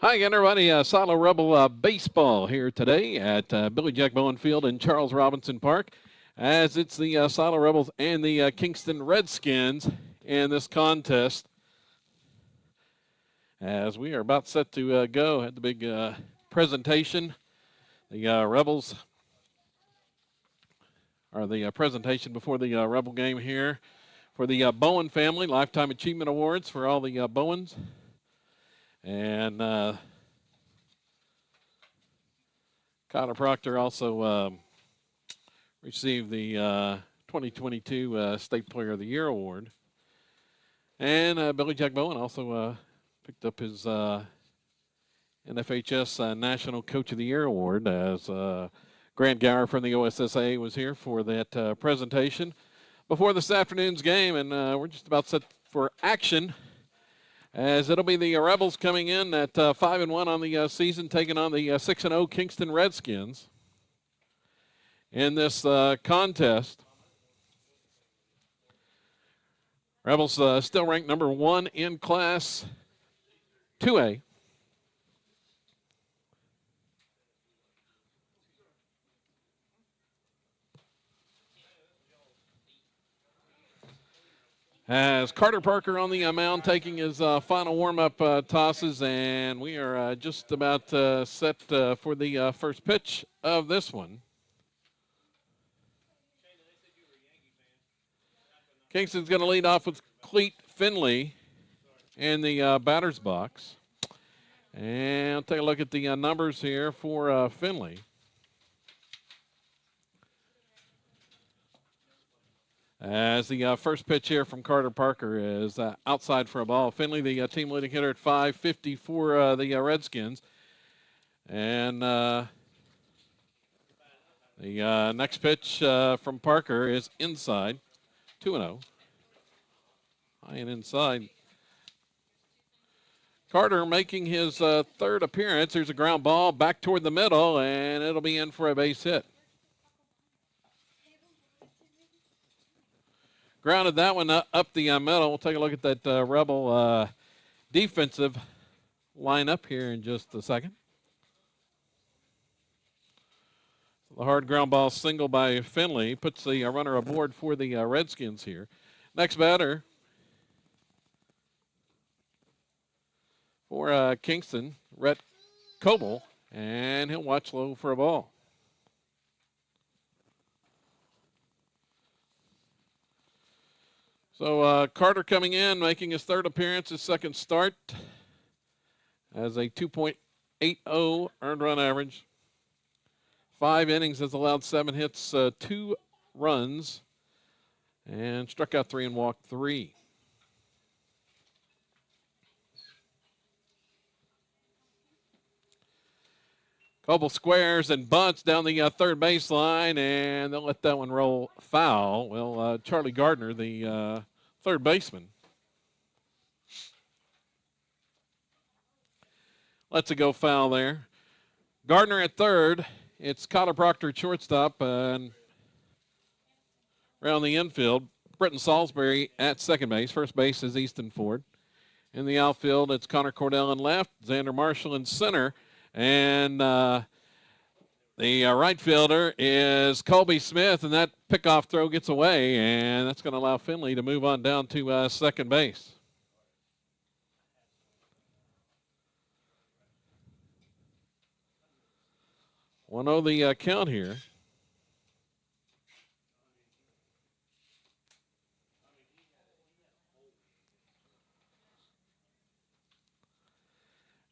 Hi again, everybody. Silo Rebel baseball here today at Billy Jack Bowen Field in Charles Robinson Park, as it's the Silo Rebels and the Kingston Redskins in this contest. As we are about set to go at the big presentation, the Rebels are the presentation before the Rebel game here for the Bowen family Lifetime Achievement Awards for all the Bowens. And Connor Proctor also received the 2022 State Player of the Year award. And Billy Jack Bowen also picked up his NFHS National Coach of the Year award, as Grant Gower from the OSSA was here for that presentation before this afternoon's game. And we're just about set for action, as it'll be the Rebels coming in at 5-1 on the season, taking on the 6-0 Kingston Redskins in this contest. Rebels still ranked number 1 in Class 2A. As Carter Parker on the mound taking his final warm-up tosses, and we are just about set for the first pitch of this one. Kingston's going to lead off with Cleet Finley in the batter's box. And I'll take a look at the numbers here for Finley. As the first pitch here from Carter Parker is outside for a ball. Finley, the team leading hitter at 550 for the Redskins. And the next pitch from Parker is inside, 2-0. High and inside. Carter making his third appearance. There's a ground ball back toward the middle, and it'll be in for a base hit. Grounded that one up the middle. We'll take a look at that Rebel defensive lineup here in just a second. The hard ground ball single by Finley puts the runner aboard for the Redskins here. Next batter for Kingston, Rhett Coble, and he'll watch low for a ball. So Carter coming in, making his third appearance, his second start, as a 2.80 earned run average. 5 innings, has allowed 7 hits, 2 runs, and struck out 3 and walked 3. Coble squares and bunts down the third baseline, and they'll let that one roll foul. Well, Charlie Gardner, the third baseman, lets it go foul there. Gardner at third. It's Connor Proctor at shortstop, and around the infield, Britton Salisbury at second base. First base is Easton Ford. In the outfield, it's Connor Cordell in left, Xander Marshall in center, and the right fielder is Colby Smith, and that pickoff throw gets away, and that's going to allow Finley to move on down to second base. We'll know the count here.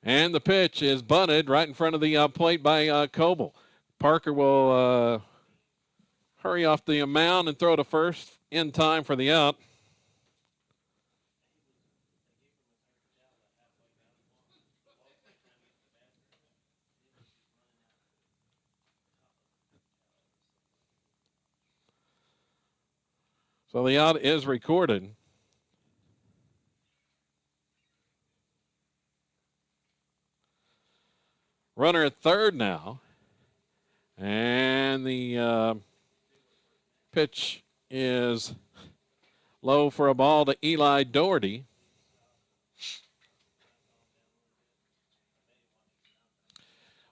And the pitch is bunted right in front of the plate by Coble. Parker will hurry off the mound and throw to first in time for the out. So the out is recorded. Runner at third now. And the pitch is low for a ball to Eli Doherty.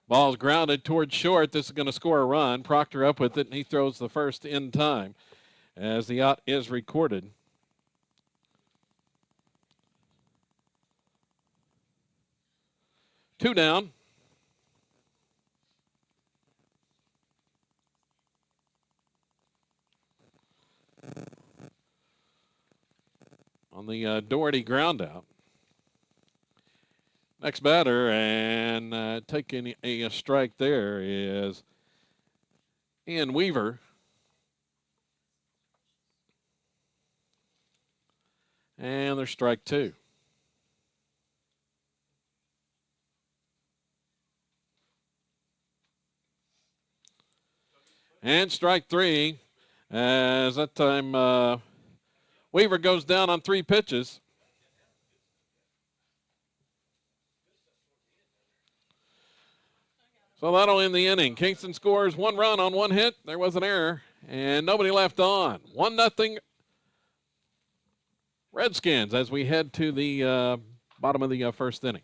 Ball's grounded towards short. This is going to score a run. Proctor up with it, and he throws the first in time as the out is recorded. Two down. On the Doherty ground out. Next batter, and taking a strike there is Ian Weaver. And there's strike two. And strike three, as that time Weaver goes down on 3 pitches. So that'll end the inning. Kingston scores 1 run on 1 hit. There was an error, and nobody left on. 1-0 Redskins as we head to the bottom of the first inning.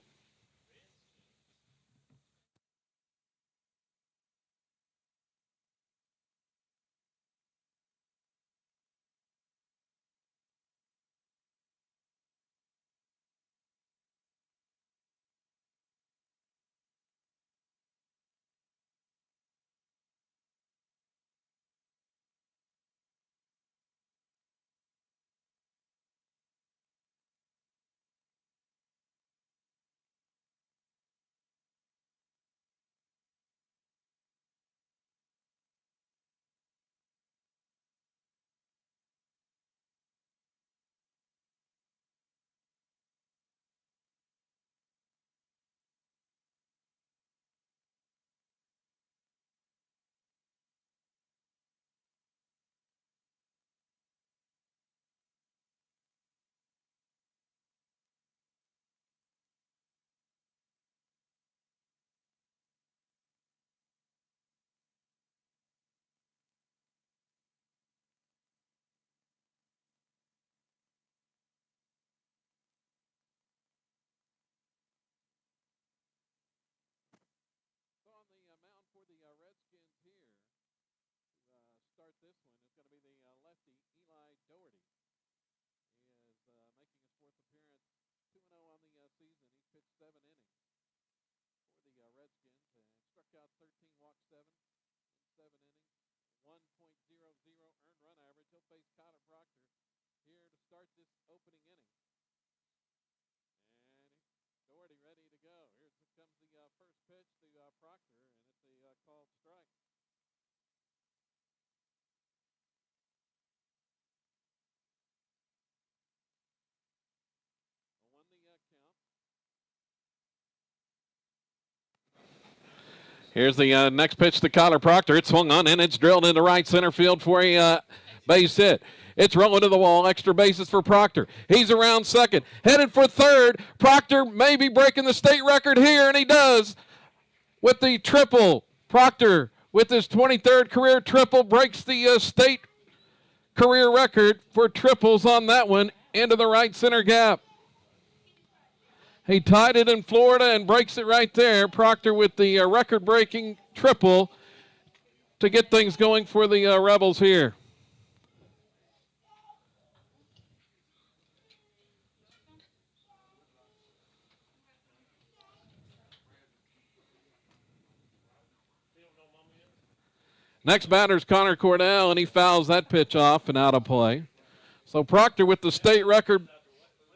Start this one is going to be the lefty Eli Doherty. He is making his 4th appearance, 2-0 on the season. He's pitched 7 innings for the Redskins and struck out 13, walked 7 in 7 innings, 1.00 earned run average. He'll face Connor Proctor here to start this opening inning. And Doherty ready to go. Here comes the first pitch to Proctor, and it's a called strike. Here's the next pitch to Connor Proctor. It's swung on and it's drilled into right center field for a base hit. It's rolling to the wall. Extra bases for Proctor. He's around second. Headed for third. Proctor may be breaking the state record here, and he does with the triple. Proctor, with his 23rd career triple, breaks the state career record for triples on that one into the right center gap. He tied it in Florida and breaks it right there. Proctor with the record-breaking triple to get things going for the Rebels here. Next batter's Connor Cordell, and he fouls that pitch off and out of play. So Proctor with the state record,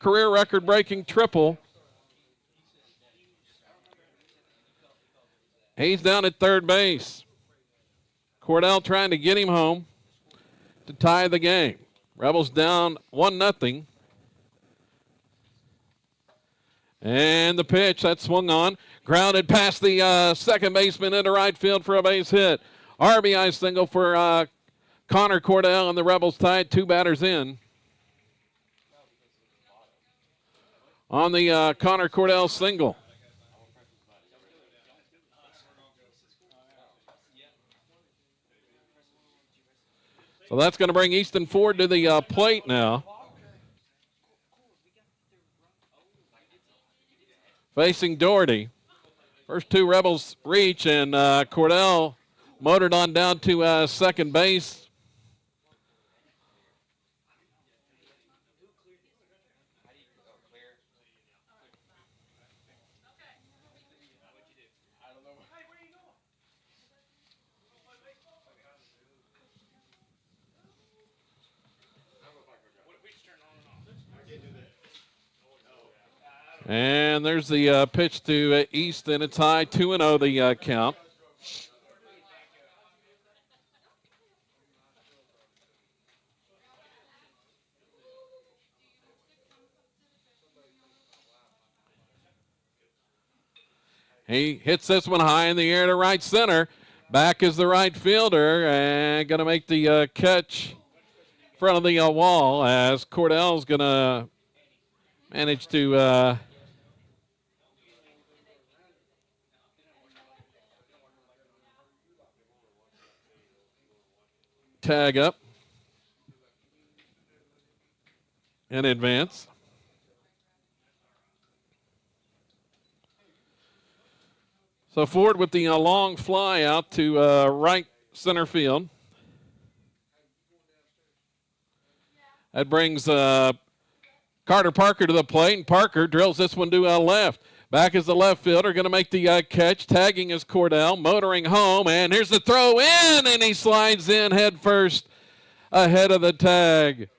career record-breaking triple. He's down at third base. Cordell trying to get him home to tie the game. Rebels down 1-0. And the pitch, that swung on. Grounded past the second baseman into right field for a base hit. RBI single for Connor Cordell, and the Rebels tied 2 batters in. On the Connor Cordell single. So that's going to bring Easton Ford to the plate now. Facing Doherty. First two Rebels reach, and Cordell motored on down to second base. And there's the pitch to Easton. It's high, 2-0 the count. He hits this one high in the air to right center. Back is the right fielder and going to make the catch in front of the wall as Cordell's going to manage to tag up and advance. So Ford with the long fly out to right center field. That brings Carter Parker to the plate, and Parker drills this one to left. Back is the left fielder, going to make the catch. Tagging is Cordell, motoring home, and here's the throw in, and he slides in head first ahead of the tag.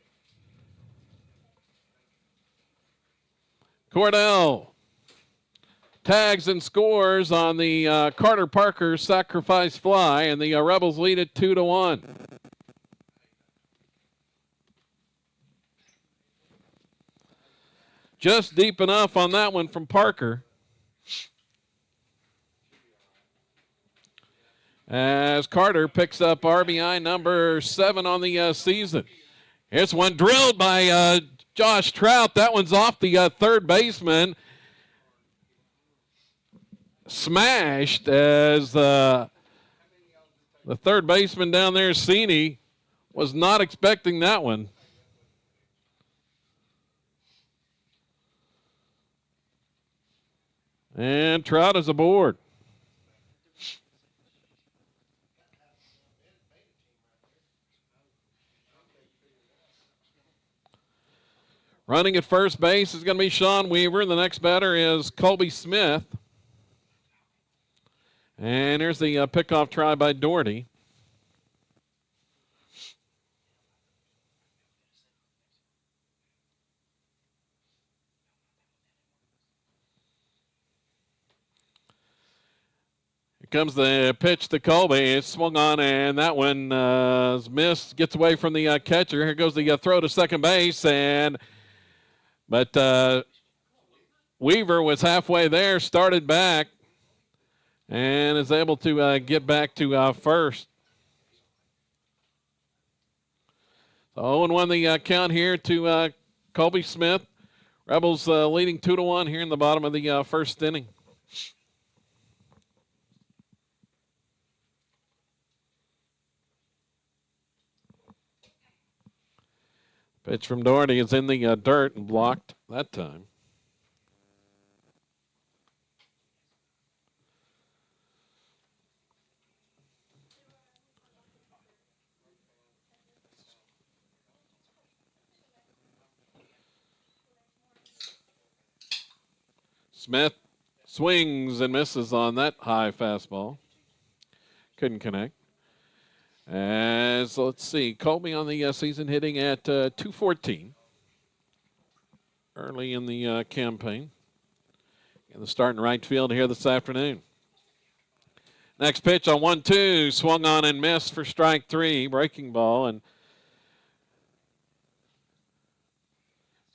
Cordell tags and scores on the Carter Parker sacrifice fly, and the Rebels lead it 2-1. Just deep enough on that one from Parker. As Carter picks up RBI number 7 on the season. Here's one drilled by Josh Trout. That one's off the third baseman. Smashed as the third baseman down there, Cini, was not expecting that one. And Trout is aboard. Running at first base is going to be Sean Weaver. The next batter is Colby Smith. And here's the pickoff try by Doherty. Here comes the pitch to Colby. It's swung on, and that one is missed. Gets away from the catcher. Here goes the throw to second base, but Weaver was halfway there, started back, and is able to get back to first. So 0-1 the count here to Colby Smith. Rebels leading 2-1 here in the bottom of the first inning. Pitch from Doherty is in the dirt and blocked that time. Smith swings and misses on that high fastball. Couldn't connect. As, let's see, Colby on the season hitting at .214 early in the campaign. And the start in right field here this afternoon. Next pitch on 1-2, swung on and missed for strike 3, breaking ball, and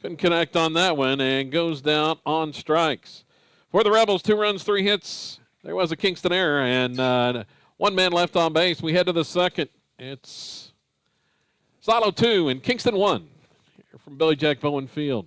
couldn't connect on that one and goes down on strikes. For the Rebels, 2 runs, 3 hits. There was a Kingston error, and 1 man left on base. We head to the second. It's Silo 2 and Kingston 1 here from Billy Jack Bowen Field.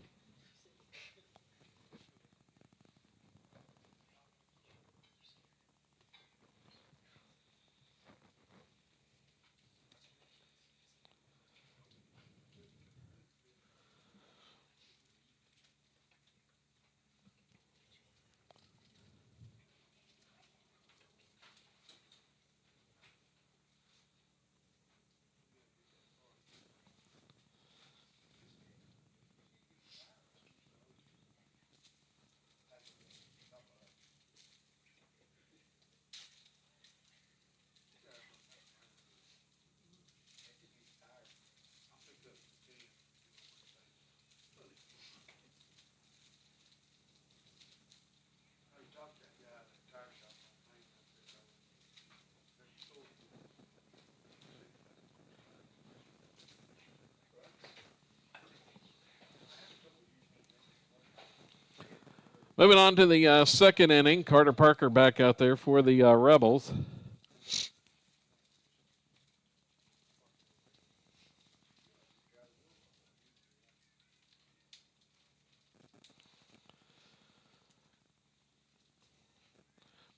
Moving on to the second inning, Carter Parker back out there for the Rebels.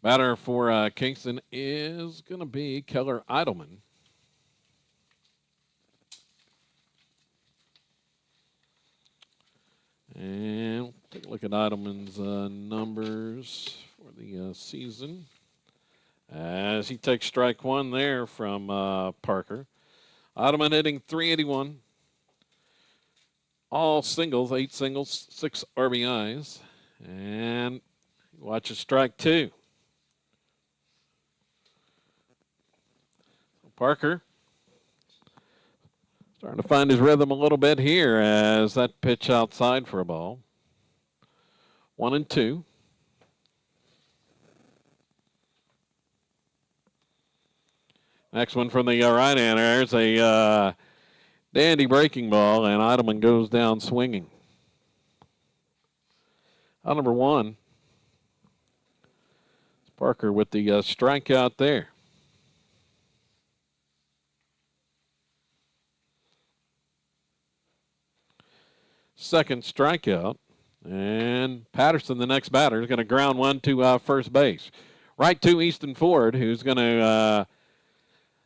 Batter for Kingston is going to be Keller Eidelman. And we'll take a look at Eidelman's numbers for the season. As he takes strike one there from Parker. Eidelman hitting .381. All singles, 8 singles, 6 RBIs. And watch a strike two. Parker starting to find his rhythm a little bit here as that pitch outside for a ball. 1-2. Next one from the right-hander. There's a dandy breaking ball, and Eidelman goes down swinging. Out number one. Parker with the strikeout there. Second strikeout. And Patterson, the next batter, is going to ground one to first base. Right to Easton Ford, who's going to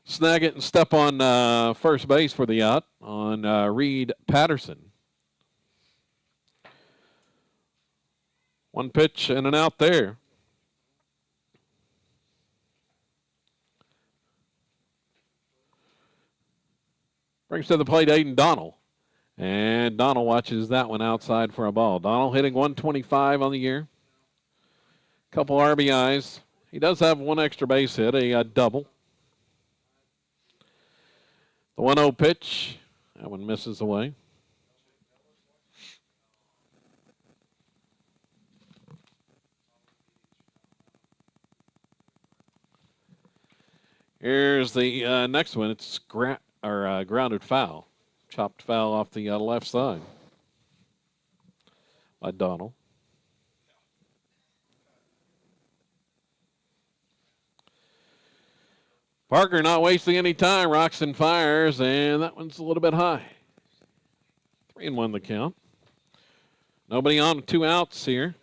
snag it and step on first base for the out on Reed Patterson. One pitch and an out there. Brings to the plate Aiden Donnell. And Donnell watches that one outside for a ball. Donnell hitting .125 on the year. Couple RBIs. He does have one extra base hit, a double. The 1-0 pitch. That one misses away. Here's the next one. It's grounded foul. Chopped foul off the left side by Donnell. Parker not wasting any time. Rocks and fires, and that one's a little bit high. 3-1 the count. Nobody on, 2 outs here.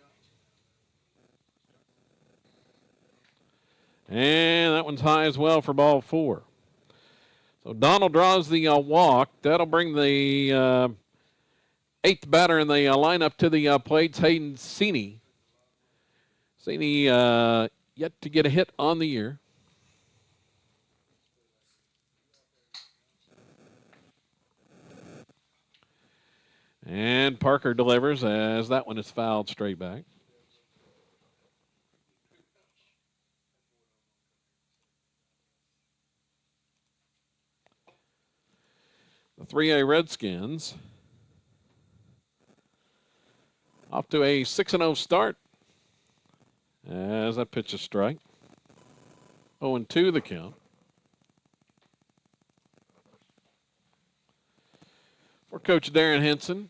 And that one's high as well for ball 4. So Donald draws the walk. That'll bring the 8th batter in the lineup to the plate, Hayden Sini. Sini yet to get a hit on the year. And Parker delivers as that one is fouled straight back. The 3A Redskins off to a 6-0 start as that pitch is strike. 0-2 the count. For Coach Darren Henson,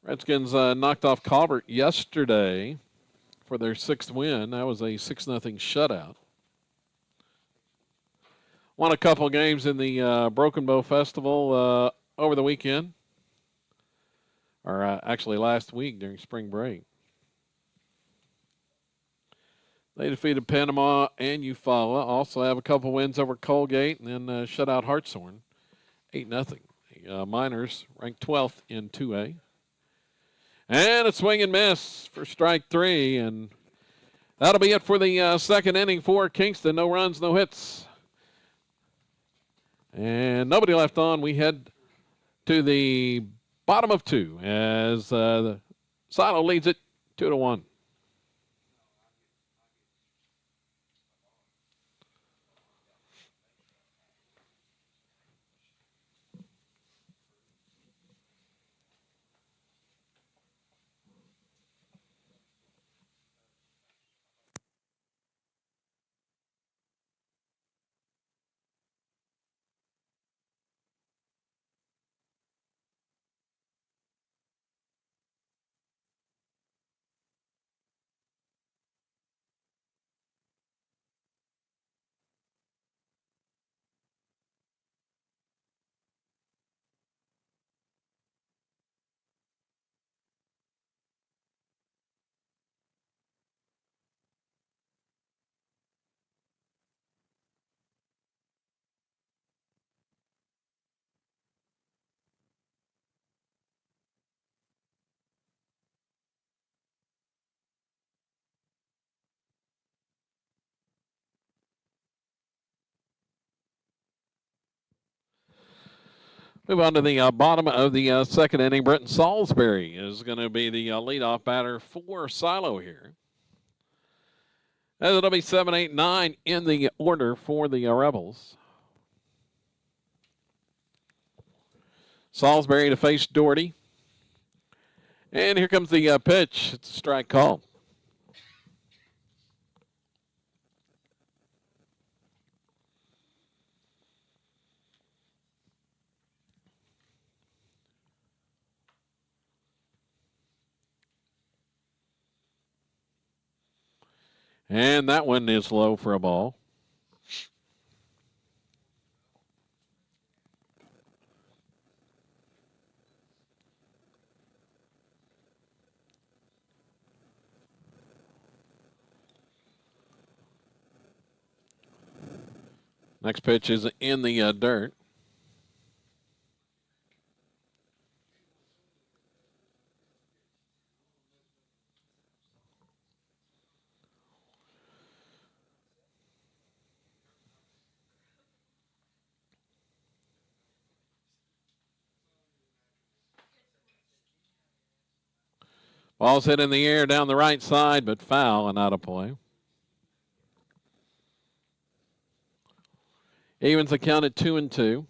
Redskins knocked off Colbert yesterday for their 6th win. That was a 6-0 shutout. Won a couple games in the Broken Bow Festival over the weekend, or actually last week during spring break. They defeated Panama and Eufaula. Also have a couple wins over Colgate and then shut out Hartshorn, 8-0. The Miners ranked 12th in 2A. And a swing and miss for strike 3, and that'll be it for the second inning for Kingston. No runs, no hits. And nobody left on. We head to the bottom of 2 as Silo leads it 2-1. Move on to the bottom of the second inning. Britton Salisbury is going to be the leadoff batter for Silo here. As it'll be 7, 8, 9 in the order for the Rebels. Salisbury to face Doherty. And here comes the pitch. It's a strike call. And that one is low for a ball. Next pitch is in the dirt. Ball's hit in the air down the right side, but foul and out of play. Evens the count at 2-2.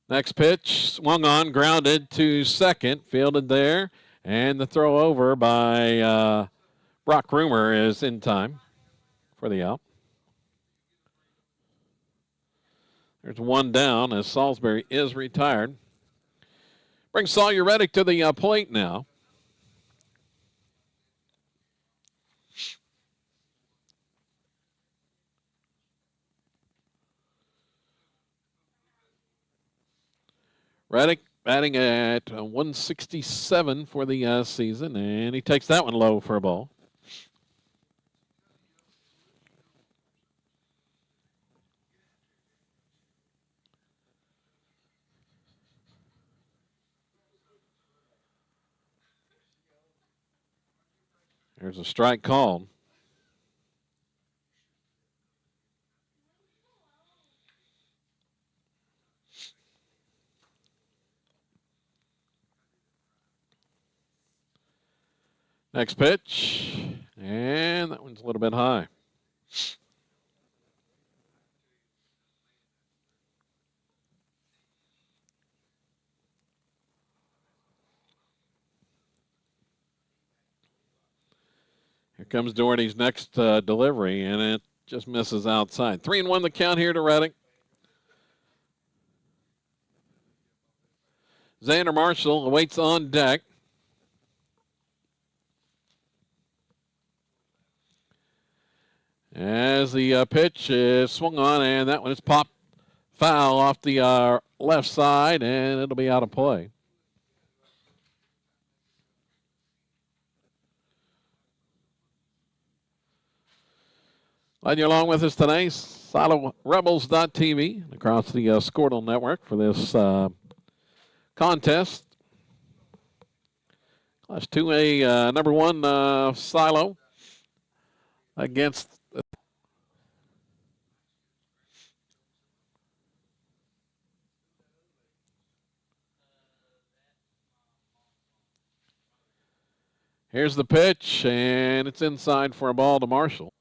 Next pitch, swung on, grounded to second, fielded there, and the throw over by Brock Rumer is in time for the out. There's one down as Salisbury is retired. Brings Sawyer Reddick to the plate now. Reddick batting at 167 for the season, and he takes that one low for a ball. There's a strike called. Next pitch, and that one's a little bit high. Here comes Doherty's next delivery, and it just misses outside. 3-1 the count here to Reddick. Xander Marshall awaits on deck. As the pitch is swung on, and that one is popped foul off the left side, and it'll be out of play. Glad you're along with us today. SiloRebels.tv across the Squirtle Network for this contest. Class 2A number 1 Silo against Here's the pitch, and it's inside for a ball to Marshall.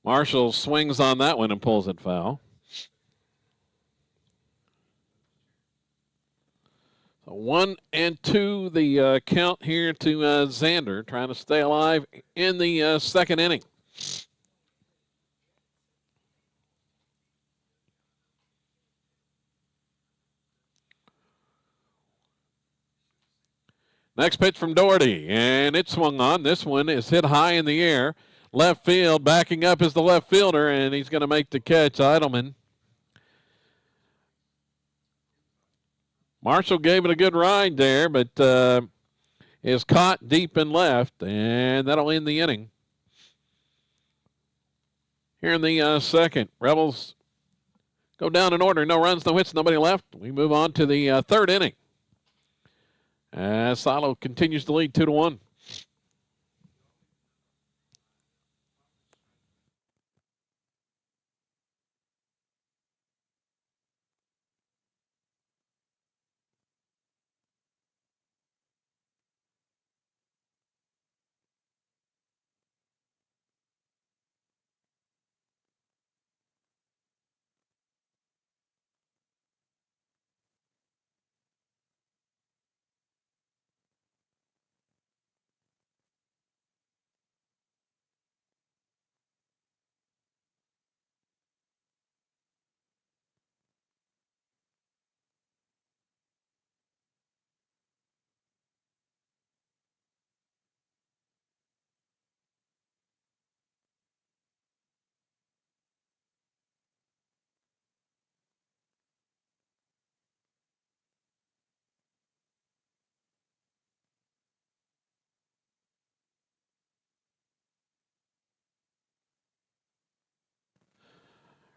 Marshall swings on that one and pulls it foul. So 1-2 the count here to Xander, trying to stay alive in the second inning. Next pitch from Doherty, and it swung on. This one is hit high in the air. Left field, backing up is the left fielder, and he's going to make the catch, Eidelman. Marshall gave it a good ride there, but is caught deep and left, and that'll end the inning. Here in the second, Rebels Go down in order. No runs, no hits, nobody left. We move on to the third inning. As Silo continues to lead 2-1.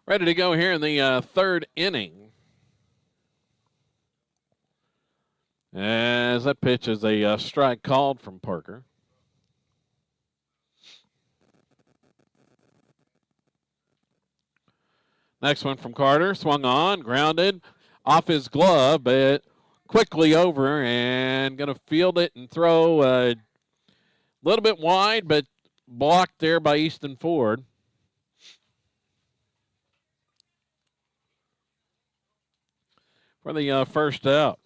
Ready to go here in the third inning. As that pitch is a strike called from Parker. Next one from Carter. Swung on, grounded, off his glove, but quickly over and going to field it and throw a little bit wide, but blocked there by Easton Ford. For the first out.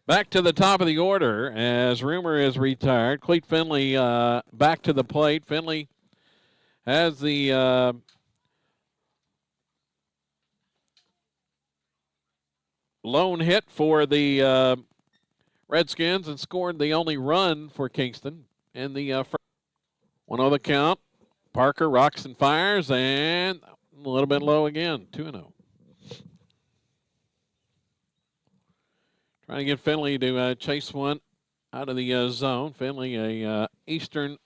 Back to the top of the order as Rumor is retired. Cleet Finley back to the plate. Finley has the lone hit for the Redskins and scored the only run for Kingston in the first. 1-0 the count. Parker rocks and fires and a little bit low again. 2-0. Trying to get Finley to chase one out of the zone. Finley, a Eastern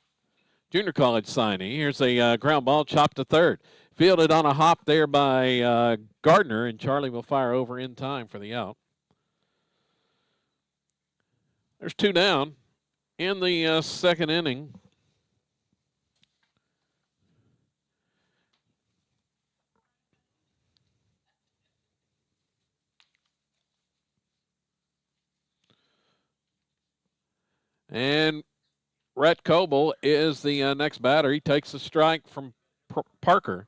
Junior College signee. Here's a ground ball chopped to third. Fielded on a hop there by Gardner, and Charlie will fire over in time for the out. There's 2 down in the second inning. And Rhett Coble is the next batter. He takes a strike from Parker.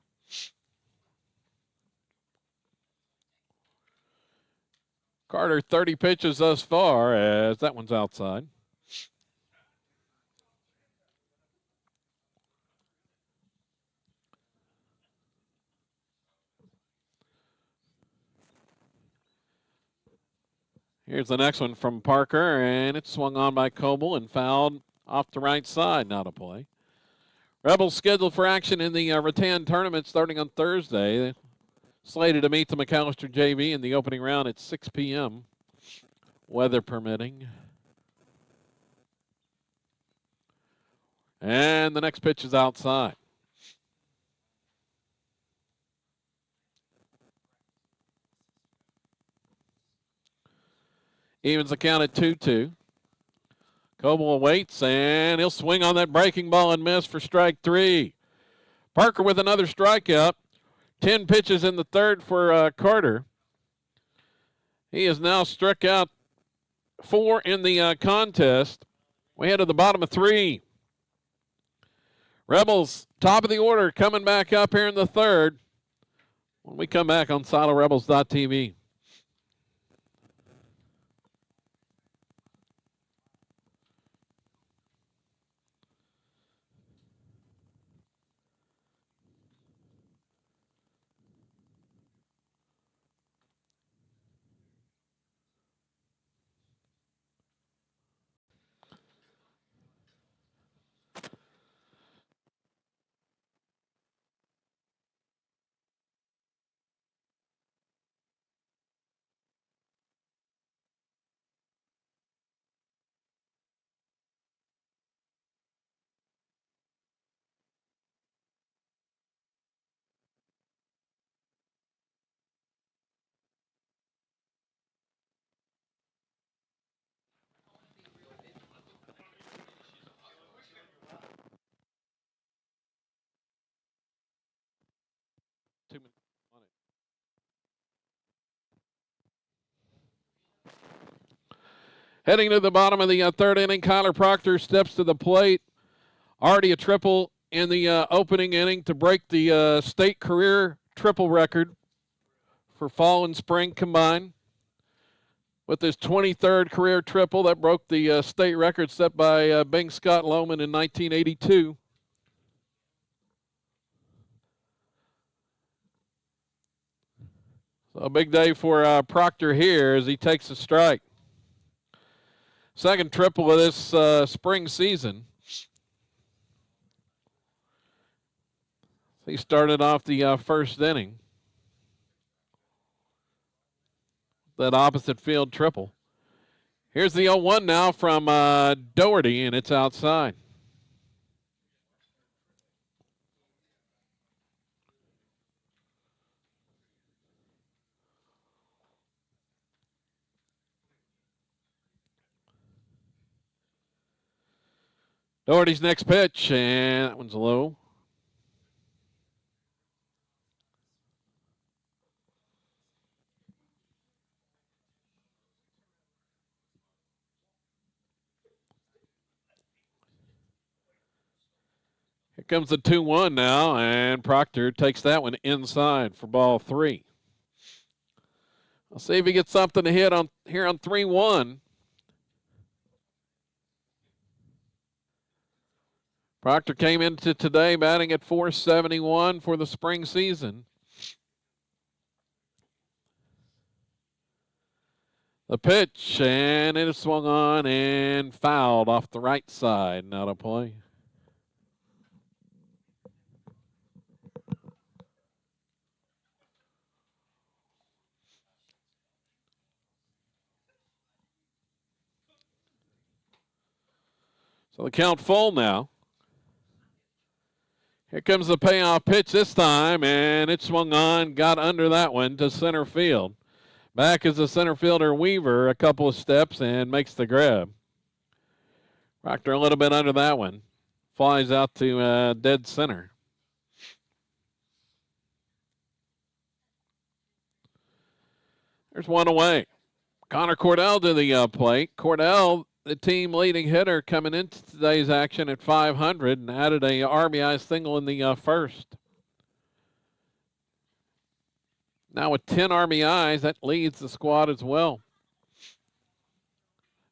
Carter 30 pitches thus far as that one's outside. Here's the next one from Parker, and it's swung on by Coble and fouled off the right side. Now to play. Rebels scheduled for action in the Rattan tournament starting on Thursday. Slated to meet the McAllister JV in the opening round at 6 p.m., weather permitting. And the next pitch is outside. Evens the count at 2-2. Coble waits, and he'll swing on that breaking ball and miss for strike 3. Parker with another strikeout. 10 pitches in the third for Carter. He has now struck out 4 in the contest. We head to the bottom of 3. Rebels, top of the order, coming back up here in the third. When we come back on SoloRebels.tv. Heading to the bottom of the third inning, Kyler Proctor steps to the plate. Already a triple in the opening inning to break the state career triple record for fall and spring combined. With his 23rd career triple, that broke the state record set by Bing Scott Lohman in 1982. So a big day for Proctor here as he takes a strike. Second triple of this spring season. He started off the first inning. That opposite field triple. Here's the 0-1 now from Doherty, and it's outside. Doherty's next pitch, and that one's low. Here comes the 2-1 now, and Proctor takes that one inside for ball 3. I'll see if he gets something to hit on here on 3-1. Proctor came into today batting at .471 for the spring season. The pitch, and it is swung on and fouled off the right side. Not a play. So the count full now. Here comes the payoff pitch this time, and it swung on, got under that one to center field. Back is the center fielder Weaver, a couple of steps, and makes the grab. Proctor a little bit under that one. Flies out to dead center. There's one away. Connor Cordell to the plate. Cordell, the team leading hitter coming into today's action at .500 and added a RBI single in the first. Now with 10 RBIs, that leads the squad as well.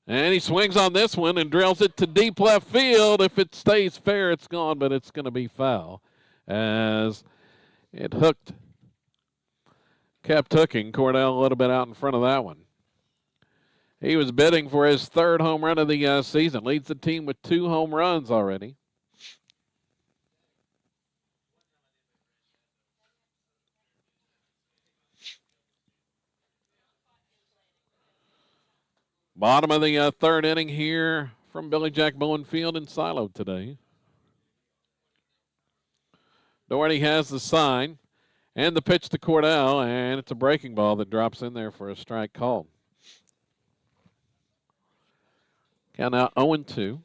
And he swings on this one and drills it to deep left field. If it stays fair, it's gone, but it's going to be foul as it hooked. Kept hooking. Cordell a little bit out in front of that one. He was bidding for his third home run of the season. Leads the team with 2 home runs already. Bottom of the third inning here from Billy Jack Bowen Field in Silo today. Doherty has the sign and the pitch to Cordell, and it's a breaking ball that drops in there for a strike called. Count now 0-2.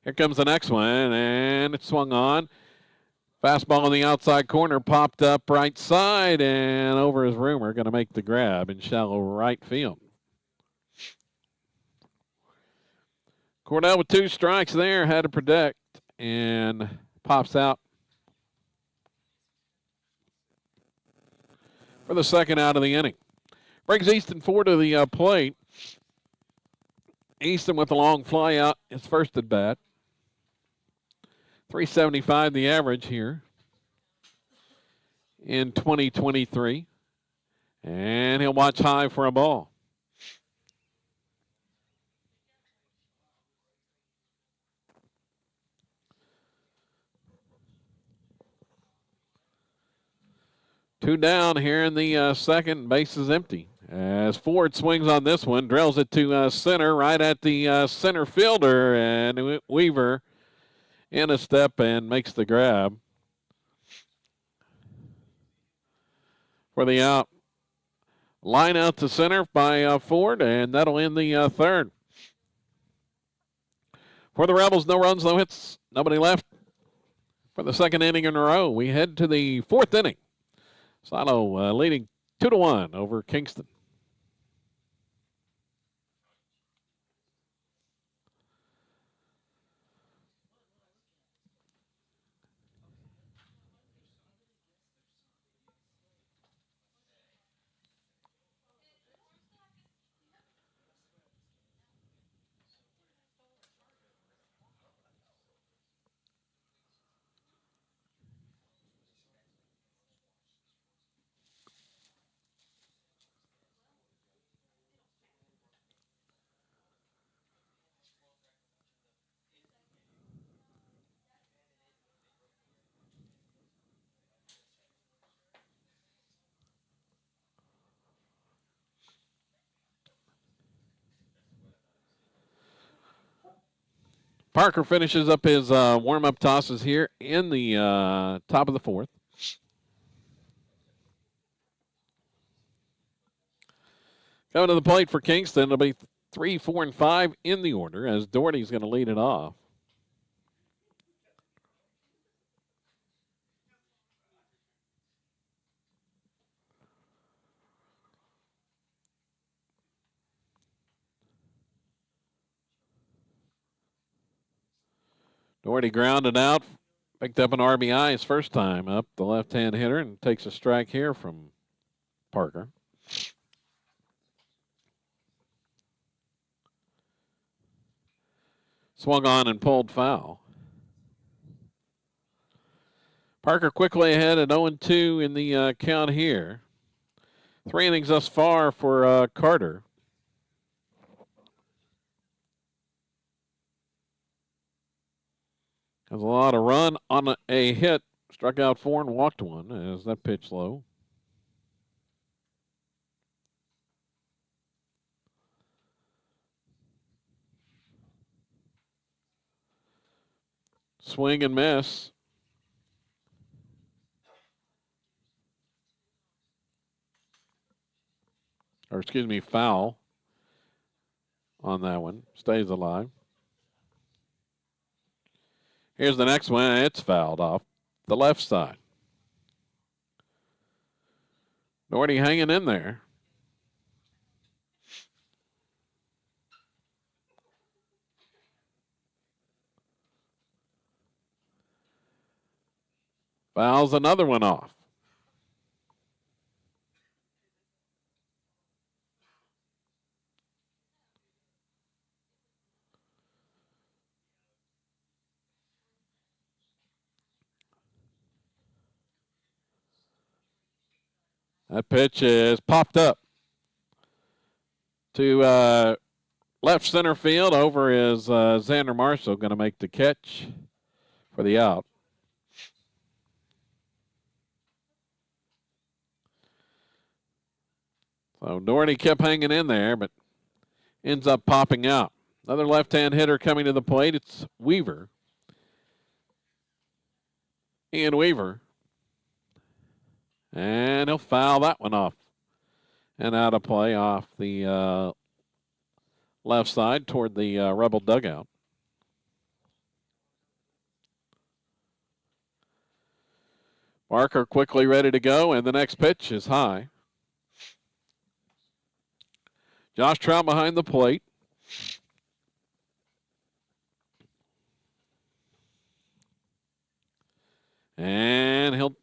Here comes the next one, and it swung on. Fastball in the outside corner, popped up right side, and over his roomer, going to make the grab in shallow right field. Cordell with 2 strikes there, had to protect, and pops out for the second out of the inning. Brings Easton Ford to the plate. Easton with a long fly out, his first at bat. 375 the average here in 2023. And he'll watch high for a ball. Two down here in the second. Base is empty. As Ford swings on this one, drills it to center, right at the center fielder, and Weaver in a step and makes the grab for the out. Line out to center by Ford, and that'll end the third. For the Rebels, no runs, no hits, nobody left. For the second inning in a row, we head to the fourth inning. Silo leading 2-1 over Kingston. Parker finishes up his warm-up tosses here in the top of the fourth. Coming to the plate for Kingston, it'll be 3, 4, and 5 in the order as Doherty's going to lead it off. Doherty grounded out, picked up an RBI his first time up, the left-hand hitter, and takes a strike here from Parker. Swung on and pulled foul. Parker quickly ahead at 0-2 in the count here. 3 innings thus far for Carter. Has a lot of run on a hit. Struck out 4 and walked 1 as that pitch low. Swing and miss. Or excuse me, foul on that one. Stays alive. Here's the next one. It's fouled off the left side. Doherty hanging in there. Fouls another one off. That pitch is popped up to left center field. Over is Xander Marshall, going to make the catch for the out. So Doherty kept hanging in there, but ends up popping out. Another left-hand hitter coming to the plate. It's Weaver. Ian Weaver. And he'll foul that one off and out of play off the left side toward the Rebel dugout. Parker quickly ready to go, and the next pitch is high. Josh Trout behind the plate. And he'll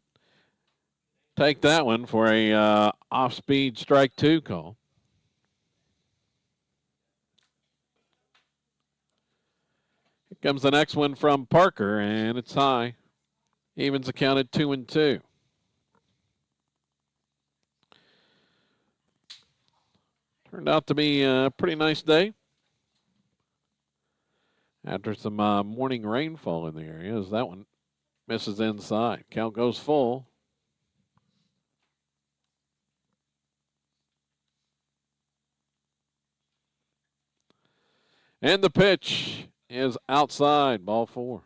take that one for a off-speed strike 2 call. Here comes the next one from Parker, and it's high. Evens the count at 2-2. Turned out to be a pretty nice day after some morning rainfall in the area, as that one misses inside. Count goes full. And the pitch is outside, ball 4.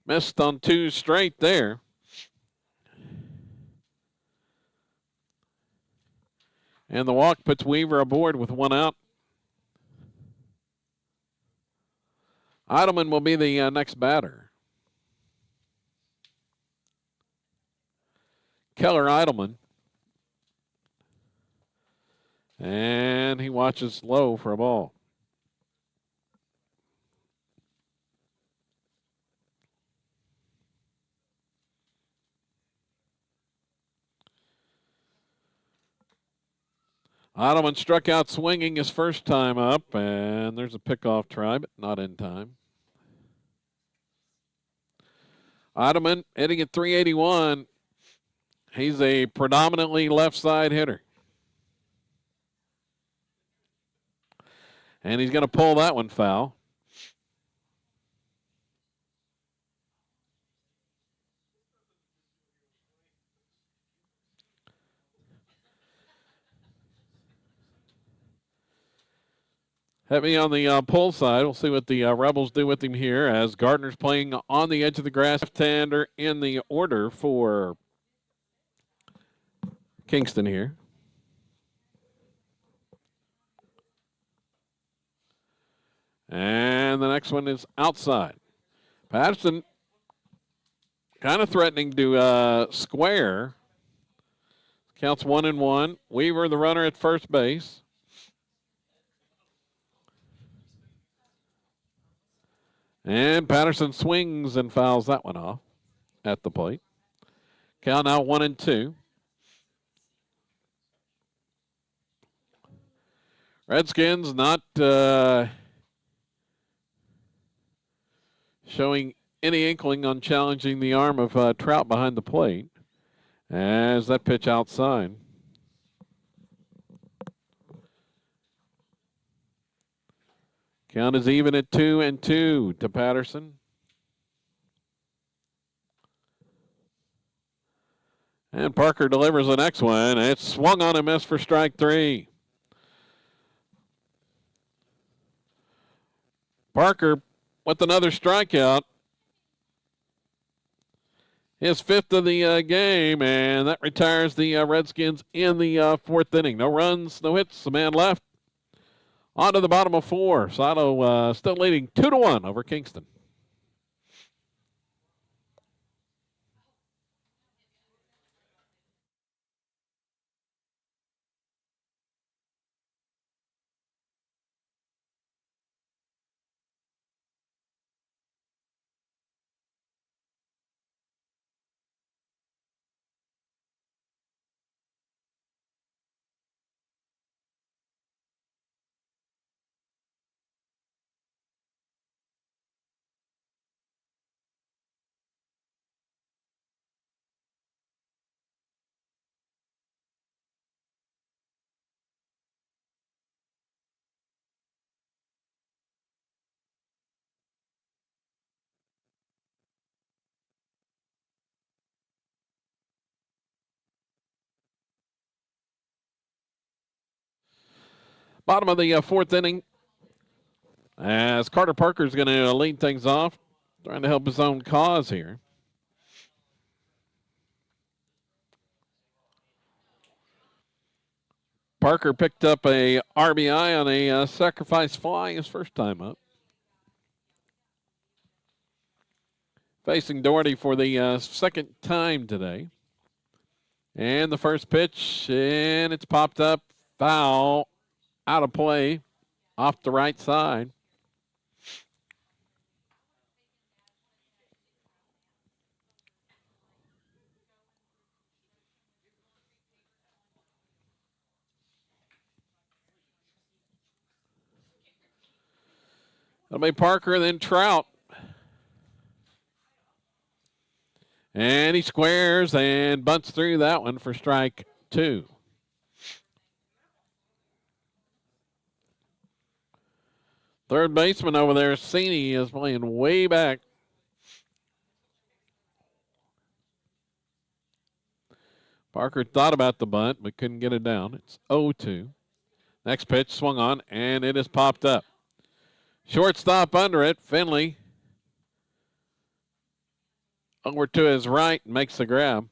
Missed on 2 straight there. And the walk puts Weaver aboard with 1 out. Idleman will be the next batter. Keller Idleman. And he watches low for a ball. Idleman struck out swinging his first time up, and there's a pickoff try, but not in time. Idleman hitting at 381. He's a predominantly left side hitter. And he's going to pull that one foul. Heavy on the pull side. We'll see what the Rebels do with him here as Gardner's playing on the edge of the grass. Left-hander in the order for Kingston here. And the next one is outside. Patterson kind of threatening to square. Counts 1-1. Weaver, the runner at first base. And Patterson swings and fouls that one off at the plate. Count now 1-2. Redskins not showing any inkling on challenging the arm of Trout behind the plate as that pitch outside. Count is even at 2-2 to Patterson. And Parker delivers the next one. It's swung on and missed for strike 3. Parker with another strikeout. His 5th of the game, and that retires the Redskins in the 4th inning. No runs, no hits, a man left. On to the bottom of 4. Sato still leading 2-1 over Kingston. Bottom of the 4th inning as Carter Parker is going to lead things off, trying to help his own cause here. Parker picked up a RBI on a sacrifice fly his first time up. Facing Doherty for the second time today. And the first pitch, and it's popped up, foul, out of play, off the right side. It'll be Parker, then Trout. And he squares and bunts through that one for strike 2. Third baseman over there, Cini, is playing way back. Parker thought about the bunt, but couldn't get it down. It's 0-2. Next pitch swung on, and it is popped up. Shortstop under it, Finley. Over to his right, makes the grab.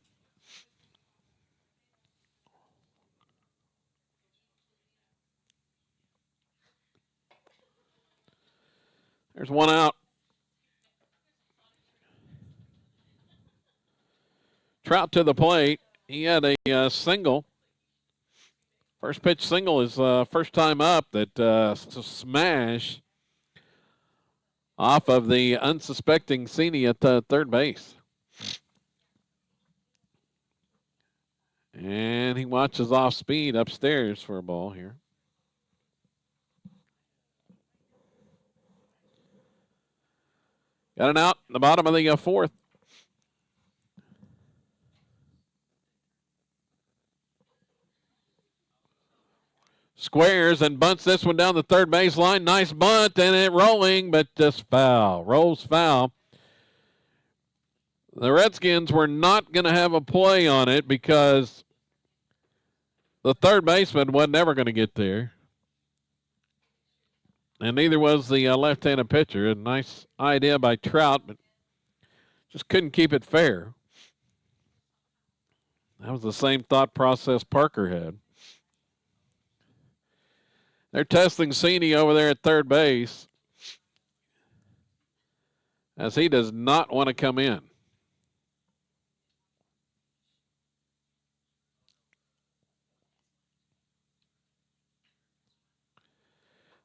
There's one out Trout to the plate. He had a single. First pitch single is first time up that smash off of the unsuspecting Cini at third base. And he watches off speed upstairs for a ball here. Got an out in the bottom of the fourth. Squares and bunts this one down the third baseline. Nice bunt, and it rolling, but just foul. Rolls foul. The Redskins were not going to have a play on it because the third baseman wasn't ever going to get there. And neither was the left-handed pitcher. A nice idea by Trout, but just couldn't keep it fair. That was the same thought process Parker had. They're testing Cini over there at third base as he does not want to come in.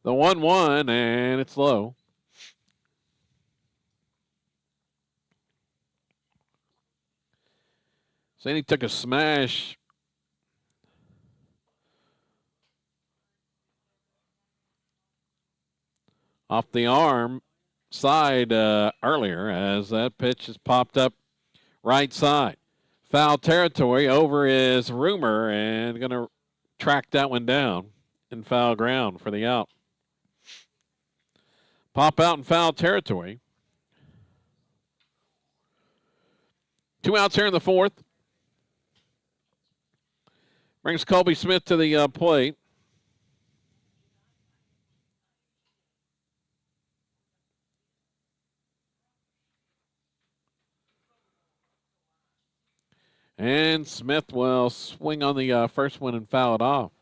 The 1-1, and it's low. Cini took a smash off the arm side earlier as that pitch has popped up right side. Foul territory over is Rumor and going to track that one down in foul ground for the out. Pop out in foul territory. 2 outs here in the fourth. Brings Colby Smith to the plate. And Smith will swing on the first one and foul it off.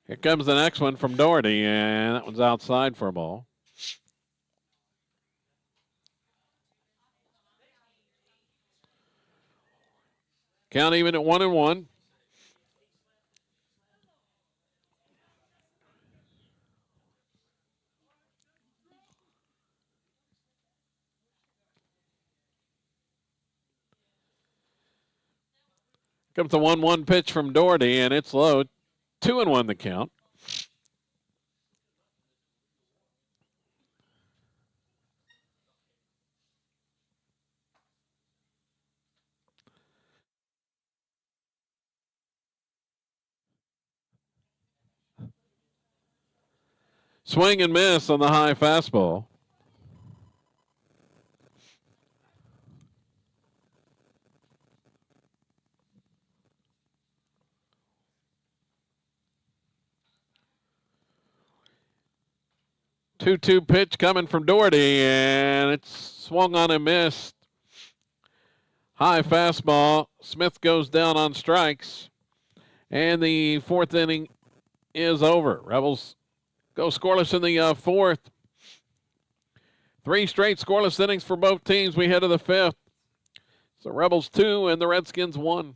Here comes the next one from Doherty, and that one's outside for a ball. Count even at 1-1. Comes the 1-1 pitch from Doherty, and it's low. 2-1 the count. Swing and miss on the high fastball. Two-two pitch coming from Doherty, and it's swung on and missed. High fastball. Smith goes down on strikes, and the fourth inning is over. Rebels go scoreless in the fourth. 3 straight scoreless innings for both teams. We head to the fifth. So Rebels 2 and the Redskins 1.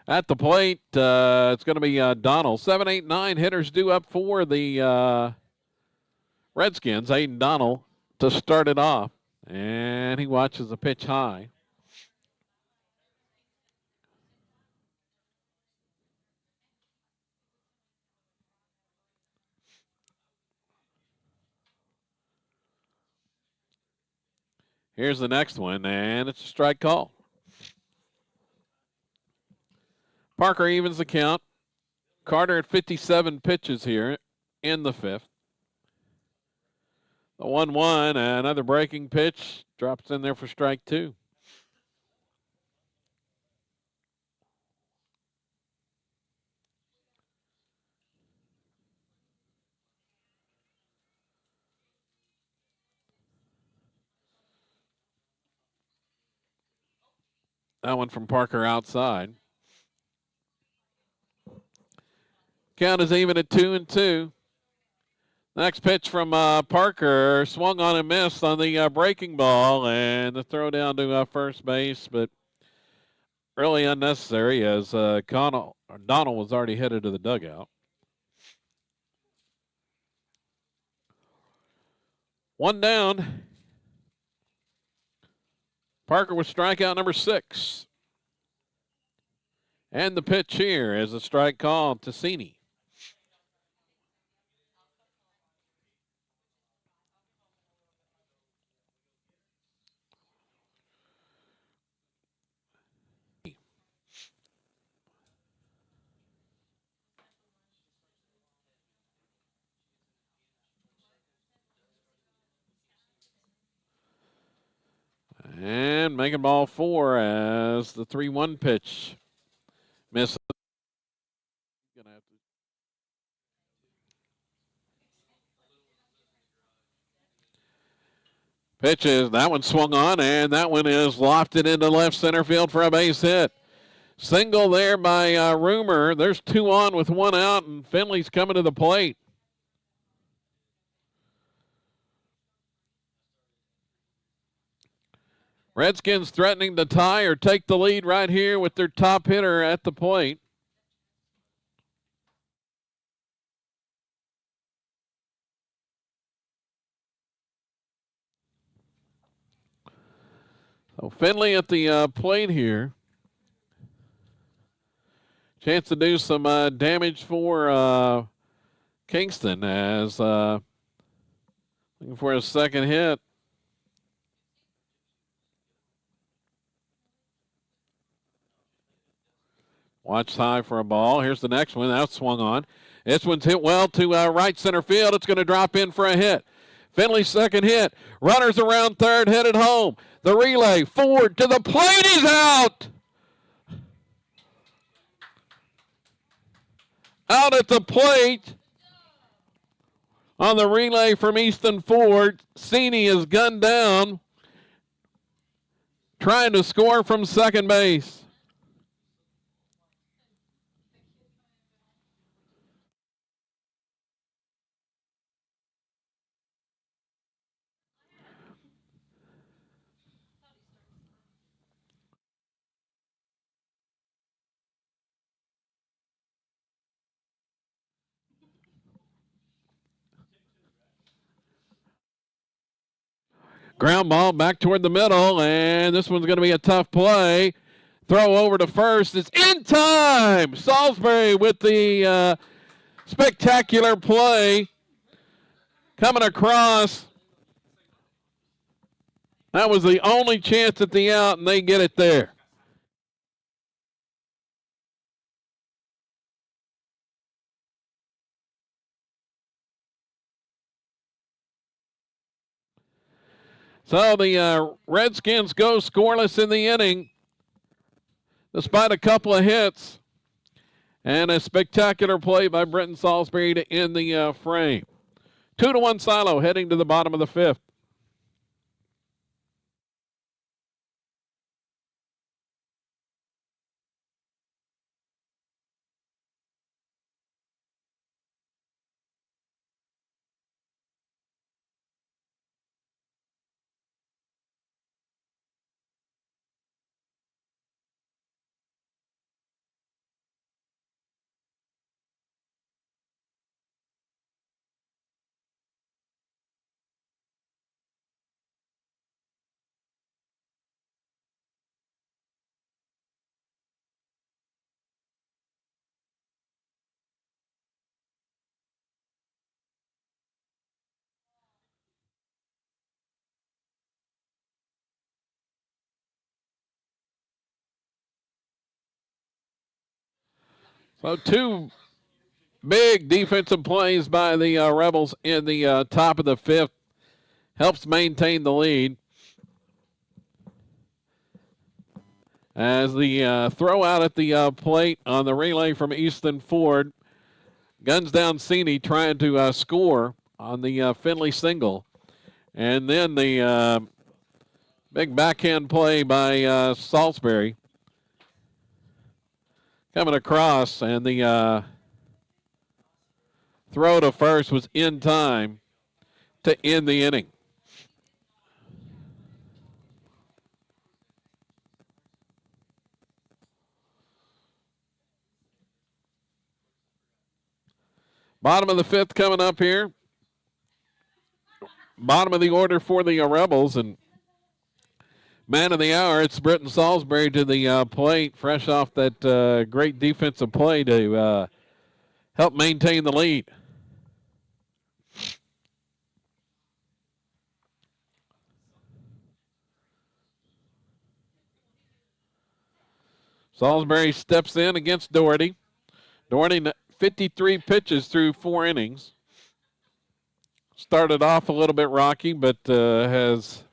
At the plate, it's going to be Donald. 7, 8, 9 hitters due up for the Redskins. Aiden Donald to start it off. And he watches the pitch high. Here's the next one, and it's a strike call. Parker evens the count. Carter at 57 pitches here in the fifth. The 1-1, another breaking pitch, drops in there for strike two. That one from Parker outside. Count is even at 2-2. Next pitch from Parker, swung on and missed on the breaking ball, and the throw down to first base, but really unnecessary as Donald was already headed to the dugout. 1 down. Parker with strikeout number 6. And the pitch here is a strike call to Cini. And making ball 4 as the 3-1 pitch misses. Pitches, that one swung on, and that one is lofted into left center field for a base hit. Single there by Rumor. There's 2 on with 1 out, and Finley's coming to the plate. Redskins threatening to tie or take the lead right here with their top hitter at the plate. So Finley at the plate here. Chance to do some damage for Kingston as looking for his second hit. Watch high for a ball. Here's the next one. That's swung on. This one's hit well to right center field. It's going to drop in for a hit. Finley's second hit. Runners around third, headed home. The relay forward to the plate. He's out. Out at the plate on the relay from Easton Ford. Cini is gunned down, trying to score from second base. Ground ball back toward the middle, and this one's going to be a tough play. Throw over to first. It's in time. Salisbury with the spectacular play coming across. That was the only chance at the out, and they get it there. So the Redskins go scoreless in the inning, despite a couple of hits and a spectacular play by Brenton Salisbury to end the frame. 2-1 Silo heading to the bottom of the fifth. So two big defensive plays by the Rebels in the top of the fifth helps maintain the lead. As the throw out at the plate on the relay from Easton Ford, guns down Cini trying to score on the Finley single. And then the big backhand play by Salisbury coming across, and the throw to first was in time to end the inning. Bottom of the fifth coming up here. Bottom of the order for the Rebels, and man of the hour, it's Britton Salisbury to the plate, fresh off that great defensive play to help maintain the lead. Salisbury steps in against Doherty. Doherty 53 pitches through 4 innings. Started off a little bit rocky, but has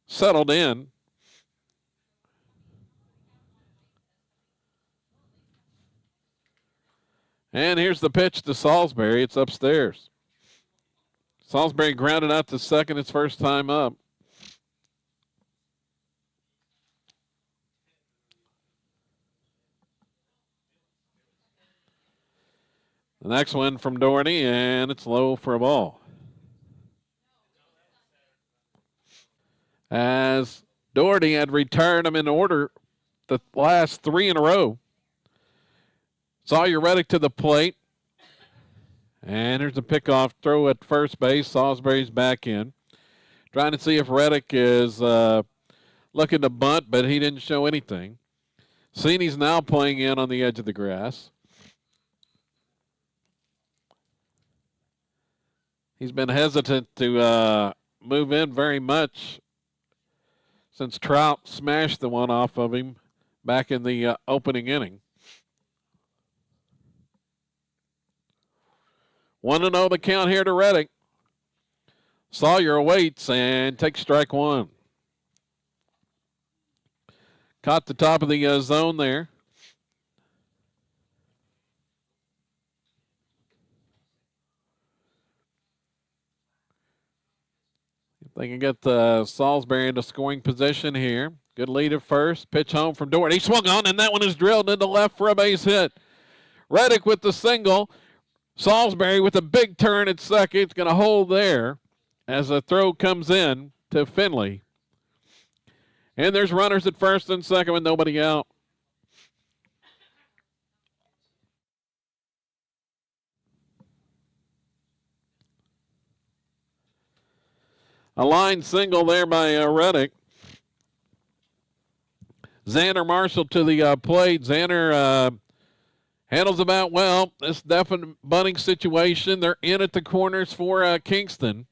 settled in. And here's the pitch to Salisbury. It's upstairs. Salisbury grounded out to second his first time up. The next one from Doherty, and it's low for a ball. As Doherty had retired him in order the last 3 in a row. Sawyer Reddick to the plate. And here's a pickoff throw at first base. Salisbury's back in. Trying to see if Reddick is looking to bunt, but he didn't show anything. Cini's now playing in on the edge of the grass. He's been hesitant to move in very much since Trout smashed the one off of him back in the opening inning. 1-0 the count here to Reddick. Sawyer awaits and takes strike one. Caught the top of the zone there. If they can get Salisbury into scoring position here. Good lead at first. Pitch home from Doherty. He swung on, and that one is drilled into left for a base hit. Reddick with the single. Salisbury with a big turn at second. It's going to hold there as a throw comes in to Finley. And there's runners at first and second with nobody out. A line single there by Reddick. Xander Marshall to the plate. Xander handles about well. This definite bunting situation. They're in at the corners for Kingston.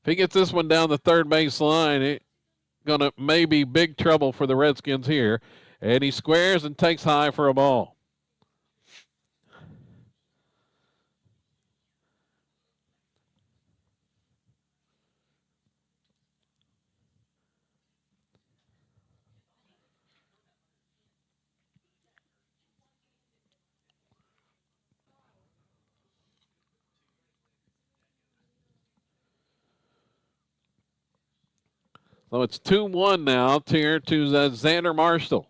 If he gets this one down the third base line, it's going to maybe big trouble for the Redskins here. And he squares and takes high for a ball. So it's 2-1 now here to Xander Marshall.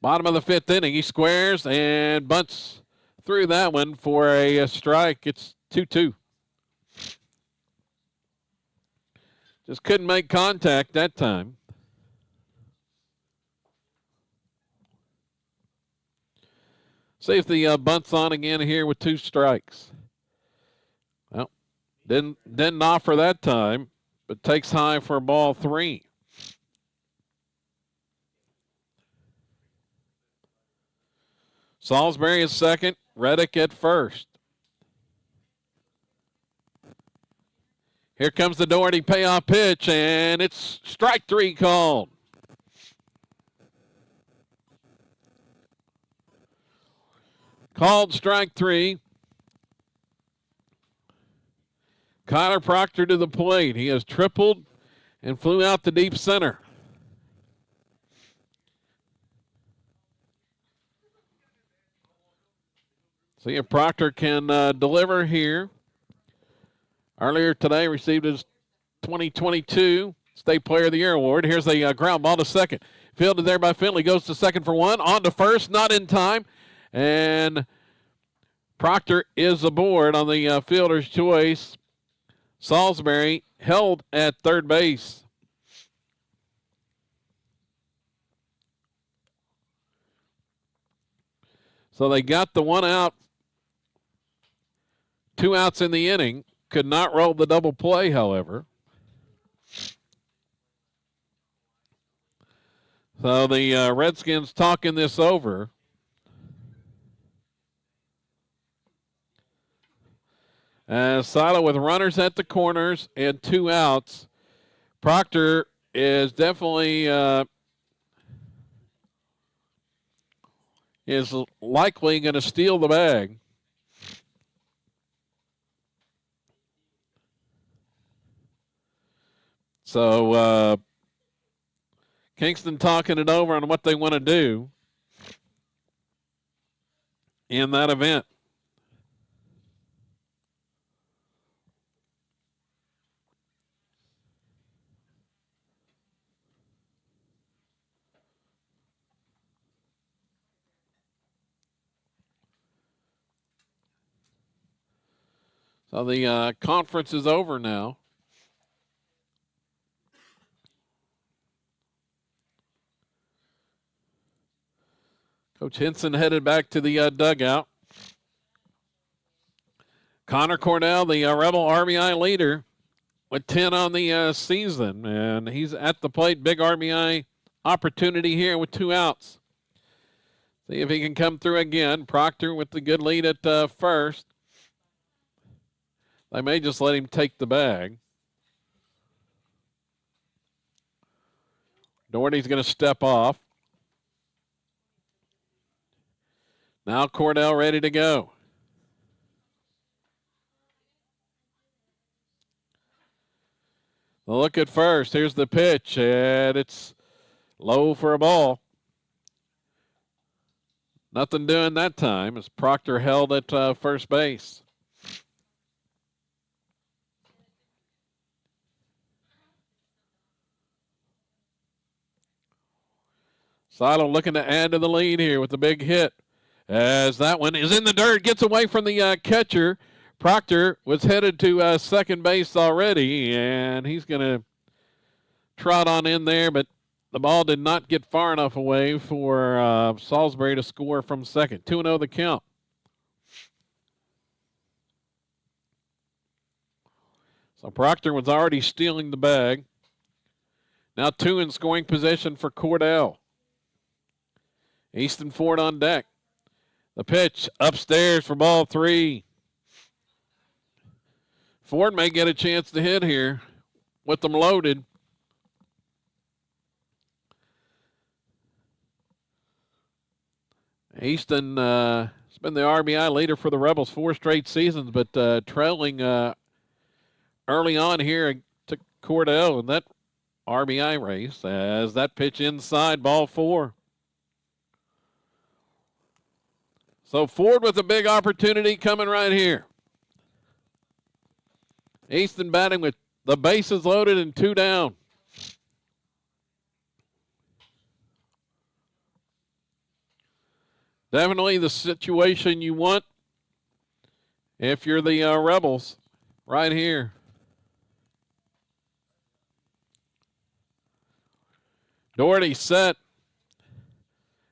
Bottom of the fifth inning. He squares and bunts through that one for a strike. It's 2-2. Just couldn't make contact that time. See if the bunt's on again here with 2 strikes. Well, didn't offer that time, but takes high for ball 3. Salisbury is second, Reddick at first. Here comes the Doherty payoff pitch, and it's strike 3 called. Called strike 3. Connor Proctor to the plate. He has tripled and flew out to deep center. See if Proctor can deliver here. Earlier today, received his 2022 State Player of the Year award. Here's a ground ball to second. Fielded there by Finley. Goes to second for one. On to first. Not in time. And Proctor is aboard on the fielder's choice. Salisbury held at third base. So they got the one out. 2 outs in the inning. Could not roll the double play, however. So the Redskins talking this over. As Silo with runners at the corners and 2 outs. Proctor is definitely is likely going to steal the bag. So Kingston talking it over on what they want to do in that event. So the conference is over now. Coach Henson headed back to the dugout. Connor Cornell, the Rebel RBI leader, with 10 on the season, and he's at the plate. Big RBI opportunity here with 2 outs. See if he can come through again. Proctor with the good lead at first. They may just let him take the bag. Doherty's going to step off. Now Cordell ready to go. The look at first. Here's the pitch, and it's low for a ball. Nothing doing that time as Proctor held at first base. Silo looking to add to the lead here with the big hit. As that one is in the dirt, gets away from the catcher. Proctor was headed to second base already, and he's going to trot on in there, but the ball did not get far enough away for Salisbury to score from second. 2-0 the count. So Proctor was already stealing the bag. Now 2 in scoring position for Cordell. Easton Ford on deck. The pitch upstairs for ball 3. Ford may get a chance to hit here with them loaded. Easton has been the RBI leader for the Rebels 4 straight seasons, but trailing early on here to Cordell in that RBI race as that pitch inside, ball 4. So Ford with a big opportunity coming right here. Easton batting with the bases loaded and 2 down. Definitely the situation you want if you're the Rebels right here. Doherty set.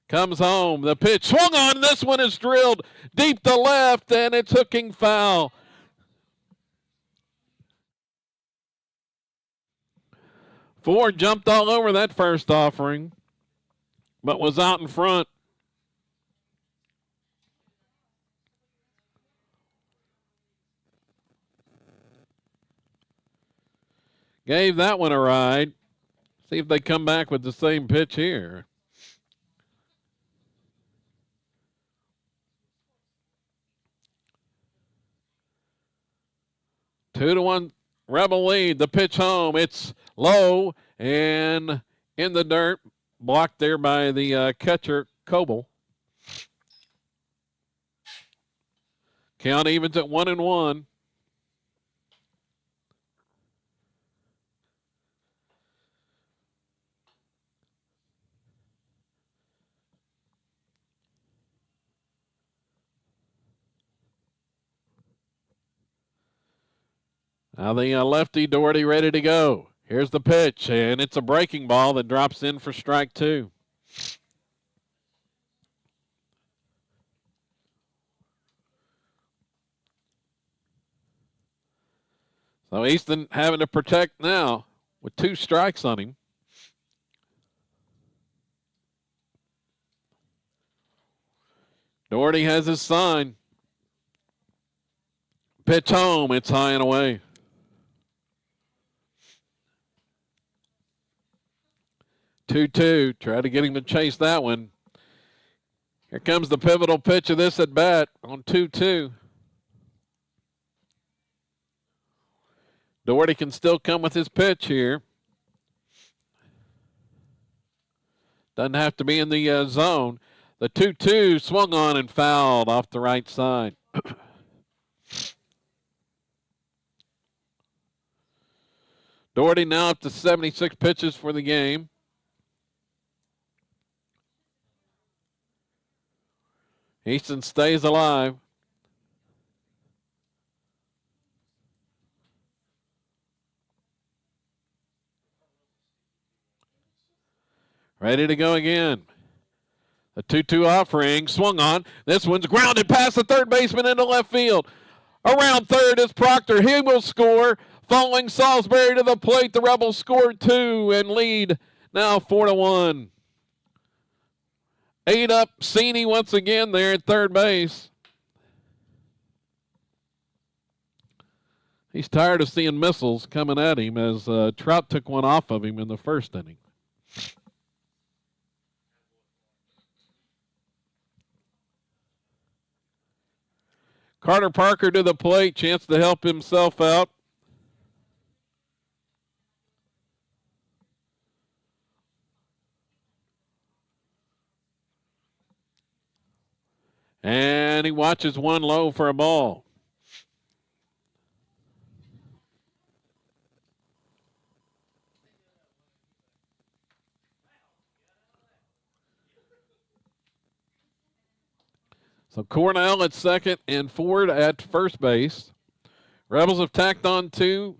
Comes home. The pitch swung on. This one is drilled deep to left, and it's hooking foul. Ford jumped all over that first offering, but was out in front. Gave that one a ride. See if they come back with the same pitch here. 2-1 Rebel lead. The pitch home. It's low and in the dirt. Blocked there by the catcher, Coble. Count evens at 1-1. Now the lefty Doherty ready to go. Here's the pitch, and it's a breaking ball that drops in for strike 2. So Easton having to protect now with 2 strikes on him. Doherty has his sign. Pitch home. It's high and away. 2-2. Try to get him to chase that one. Here comes the pivotal pitch of this at bat on 2-2. Doherty can still come with his pitch here. Doesn't have to be in the zone. The 2-2 swung on and fouled off the right side. Doherty now up to 76 pitches for the game. Easton stays alive. Ready to go again. The 2-2 offering swung on. This one's grounded past the third baseman into left field. Around third is Proctor. He will score. Following Salisbury to the plate, the Rebels scored 2 and lead now 4-1. 8 up, Cini once again there at third base. He's tired of seeing missiles coming at him as Trout took one off of him in the first inning. Carter Parker to the plate, chance to help himself out. And he watches one low for a ball. So Cornell at second and Ford at first base. Rebels have tacked on 2,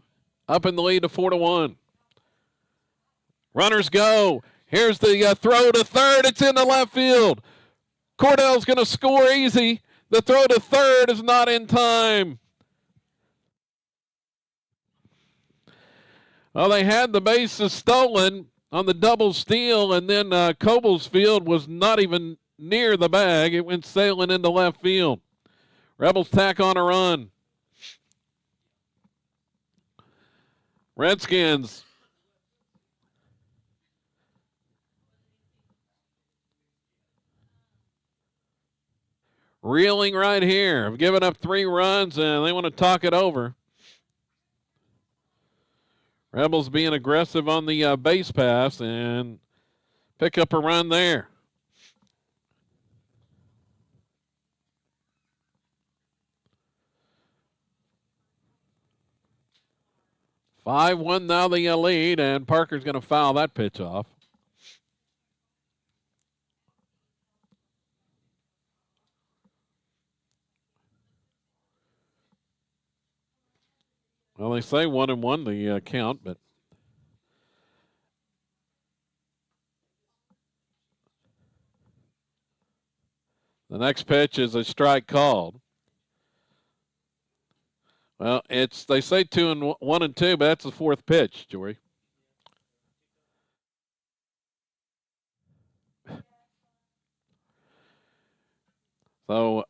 up in the lead to 4-1. Runners go. Here's the throw to third. It's in the left field. Cordell's going to score easy. The throw to third is not in time. Well, they had the bases stolen on the double steal, and then Coble's field was not even near the bag. It went sailing into left field. Rebels tack on a run. Redskins reeling right here. Have given up 3 runs, and they want to talk it over. Rebels being aggressive on the base pass and pick up a run there. "5-1 now the lead, and Parker's going to foul that pitch off. Well, they say 1-1 the count, but the next pitch is a strike called. Well, they say 1 and 2, but that's the 4th pitch, Jory. So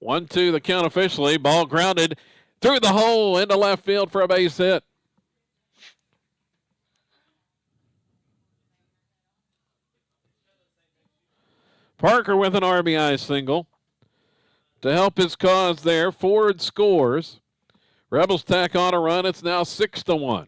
1-2 the count officially. Ball grounded through the hole into left field for a base hit. Parker with an RBI single to help his cause there. Ford scores. Rebels tack on a run. It's now 6-1.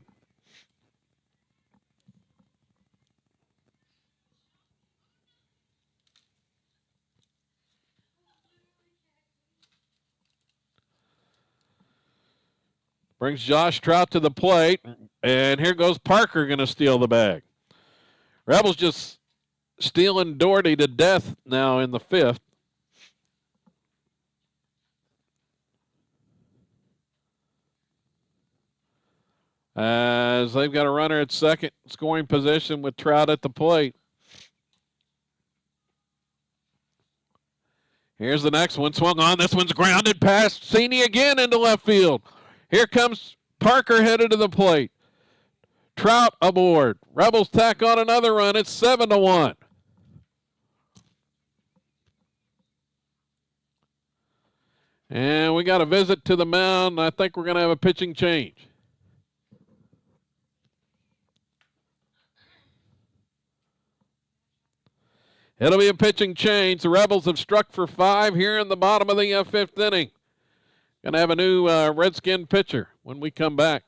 Brings Josh Trout to the plate, and here goes Parker going to steal the bag. Rebels just stealing Doherty to death now in the 5th. As they've got a runner at second scoring position with Trout at the plate. Here's the next one. Swung on. This one's grounded past Sini again into left field. Here comes Parker headed to the plate. Trout aboard. Rebels tack on another run. It's 7-1. And we got a visit to the mound. I think we're going to have a pitching change. It'll be a pitching change. The Rebels have struck for 5 here in the bottom of the 5th inning. Going to have a new Redskin pitcher when we come back.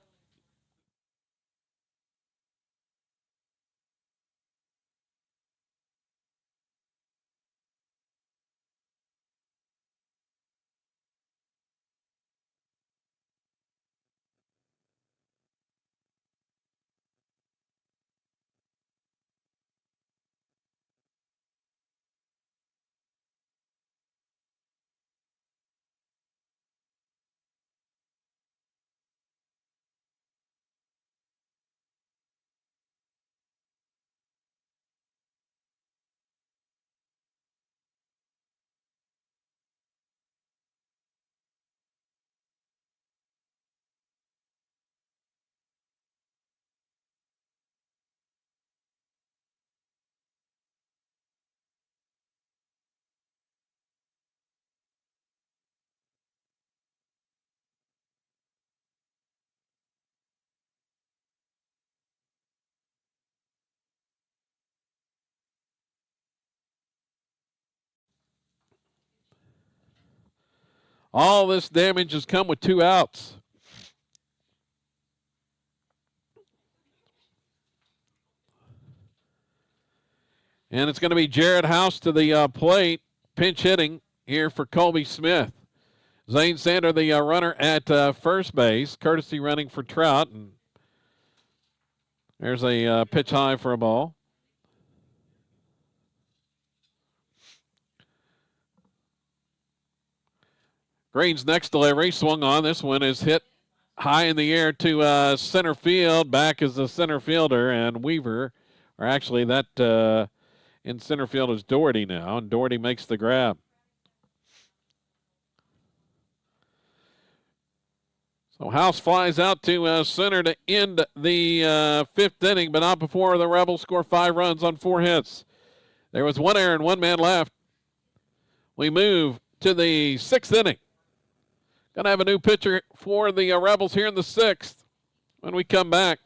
All this damage has come with 2 outs. And it's going to be Jared House to the plate, pinch hitting here for Colby Smith. Zane Sander, the runner at first base, courtesy running for Trout. And there's a pitch high for a ball. Green's next delivery swung on. This one is hit high in the air to center field. Back is the center fielder, and Weaver, or actually that in center field is Doherty now, and Doherty makes the grab. So House flies out to center to end the 5th inning, but not before the Rebels score 5 runs on 4 hits. There was 1 error and 1 man left. We move to the 6th inning. Going to have a new pitcher for the Rebels here in the 6th when we come back.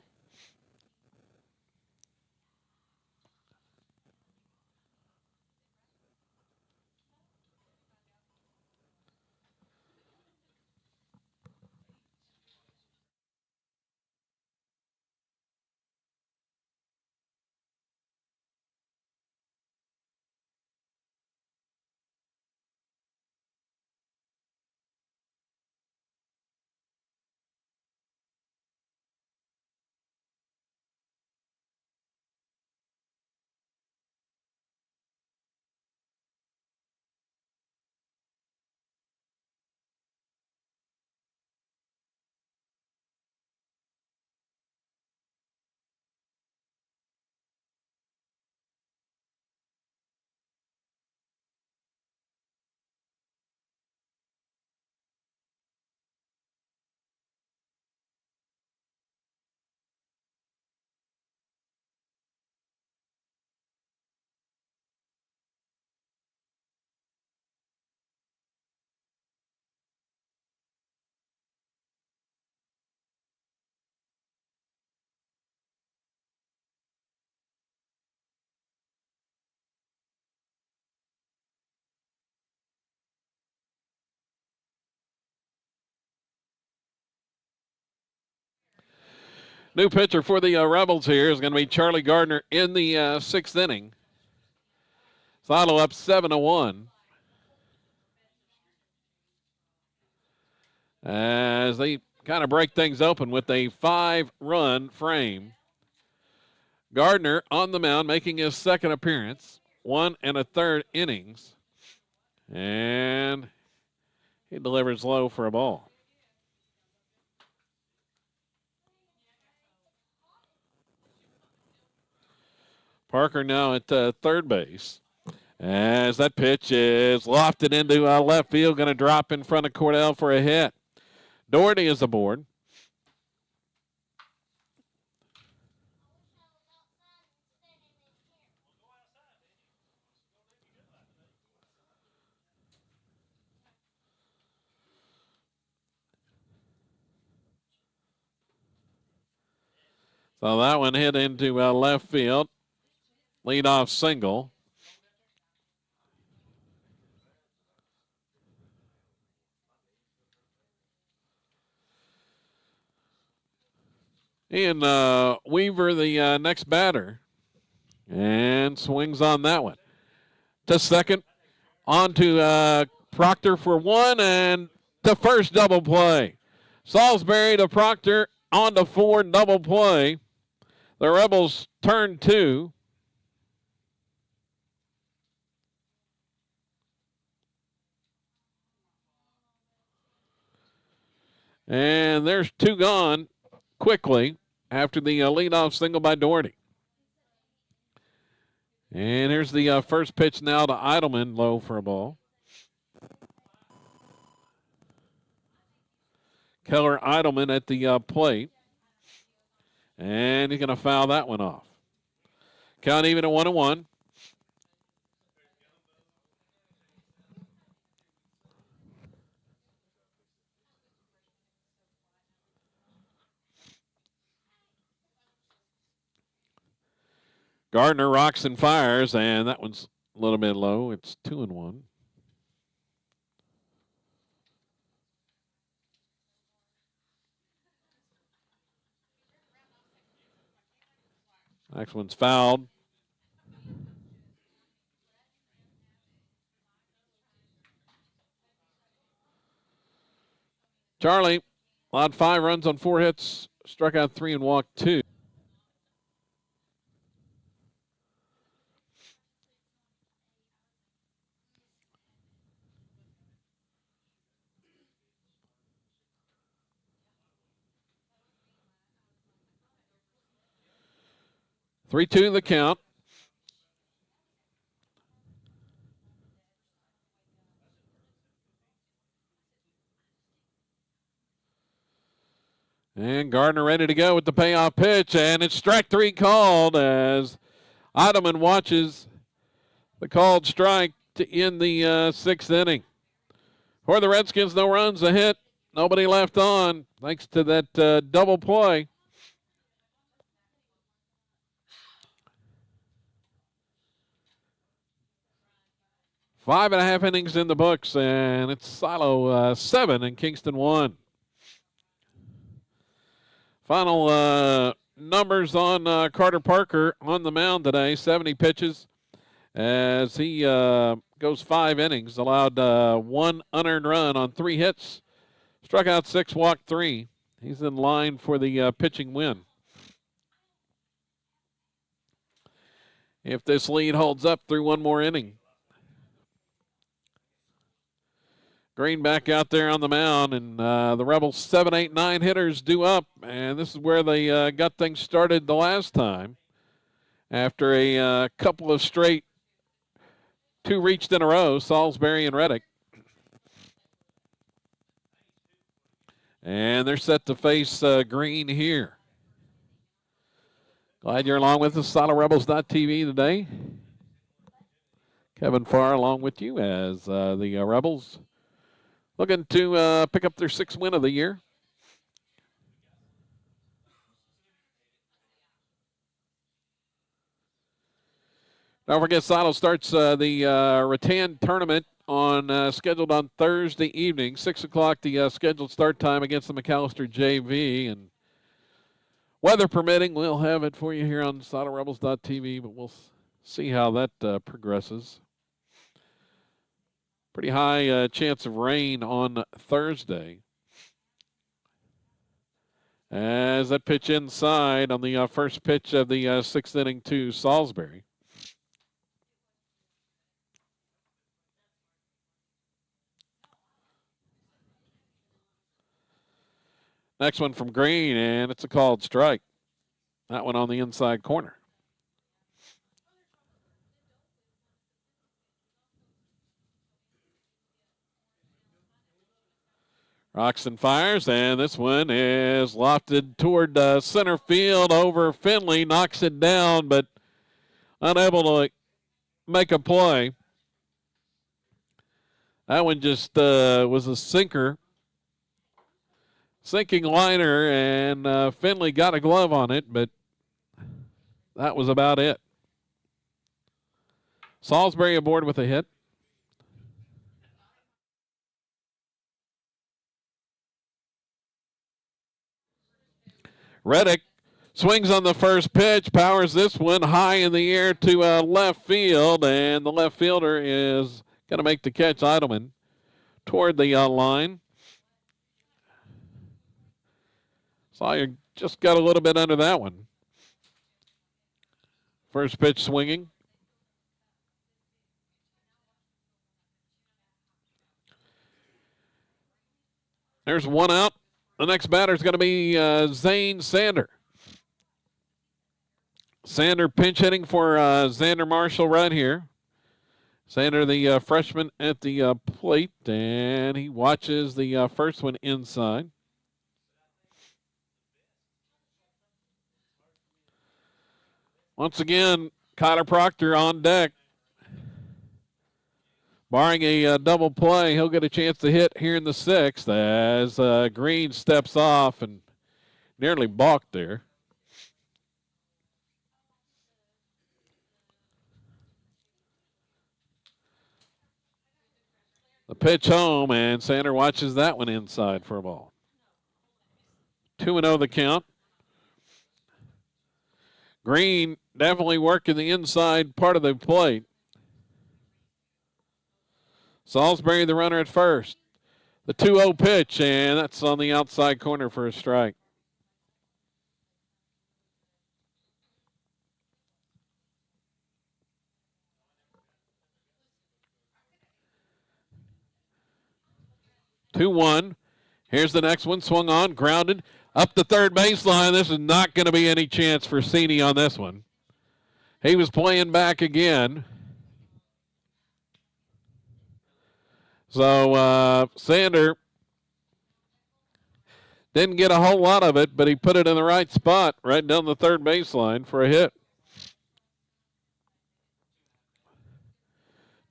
New pitcher for the Rebels here is going to be Charlie Gardner in the sixth inning. Silo up 7-1. As they kind of break things open with a 5-run frame. Gardner on the mound making his second appearance. 1 1/3 innings. And he delivers low for a ball. Parker now at third base. As that pitch is lofted into left field, going to drop in front of Cordell for a hit. Doherty is aboard. So that one hit into left field. Leadoff single. And Weaver, the next batter, and swings on that one. To second, on to Proctor for one, and to first double play. Salisbury to Proctor, on to Ford, double play. The Rebels turn 2. And there's 2 gone quickly after the leadoff single by Doherty. And here's the first pitch now to Eidelman, low for a ball. Keller Eidelman at the plate. And he's going to foul that one off. Count even at 1-1. Gardner rocks and fires, and that one's a little bit low. It's 2-1. Next one's fouled. Charlie allowed 5 runs on 4 hits, struck out 3 and walked 2. Three-two the count. And Gardner ready to go with the payoff pitch, and it's strike 3 called as Eidelman watches the called strike to end the 6th inning. For the Redskins, no runs, a hit, nobody left on, thanks to that double play. Five and a half innings in the books, and it's Silo 7 and Kingston 1. Final numbers on Carter Parker on the mound today, 70 pitches as he goes 5 innings, allowed 1 unearned run on 3 hits, struck out 6, walked 3. He's in line for the pitching win. If this lead holds up through 1 more inning. Green back out there on the mound, and the Rebels 7, 8, 9 hitters due up, and this is where they got things started the last time. After a couple of straight 2 reached in a row, Salisbury and Reddick. And they're set to face Green here. Glad you're along with us, SoloRebels.tv today. Kevin Farr along with you as the Rebels looking to pick up their 6th win of the year. Don't forget, Silo starts the Rattan tournament on scheduled on Thursday evening, 6 o'clock. The scheduled start time against the McAllister JV, and Weather permitting, we'll have it for you here on SaddleRebels.tv, but we'll see how that progresses. Pretty high chance of rain on Thursday. As that pitch inside on the first pitch of the sixth inning to Salisbury. Next one from Green, and it's a called strike. That one on the inside corner. Roxon fires, and this one is lofted toward center field over Finley. Knocks it down, but unable to make a play. That one just was a sinking liner, and Finley got a glove on it, but that was about it. Salisbury aboard with a hit. Reddick swings on the first pitch, powers this one high in the air to left field, and the left fielder is going to make the catch, Eidelman, toward the line. Sawyer just got a little bit under that one. First pitch swinging. There's one out. The next batter is going to be Zane Sander. Sander pinch hitting for Xander Marshall right here. Sander, the freshman at the plate, and he watches the first one inside. Once again, Kyler Proctor on deck. Barring a double play, he'll get a chance to hit here in the sixth as Green steps off and nearly balked there. The pitch home, and Sander watches that one inside for a ball. 2-0 the count. Green definitely working the inside part of the plate. Salisbury, the runner at first. The 2-0 pitch, and that's on the outside corner for a strike. Two one. Here's the next one. Swung on, grounded up the third baseline. This is not going to be any chance for Cini on this one. He was playing back again. So Sander didn't get a whole lot of it, but he put it in the right spot, right down the third baseline for a hit.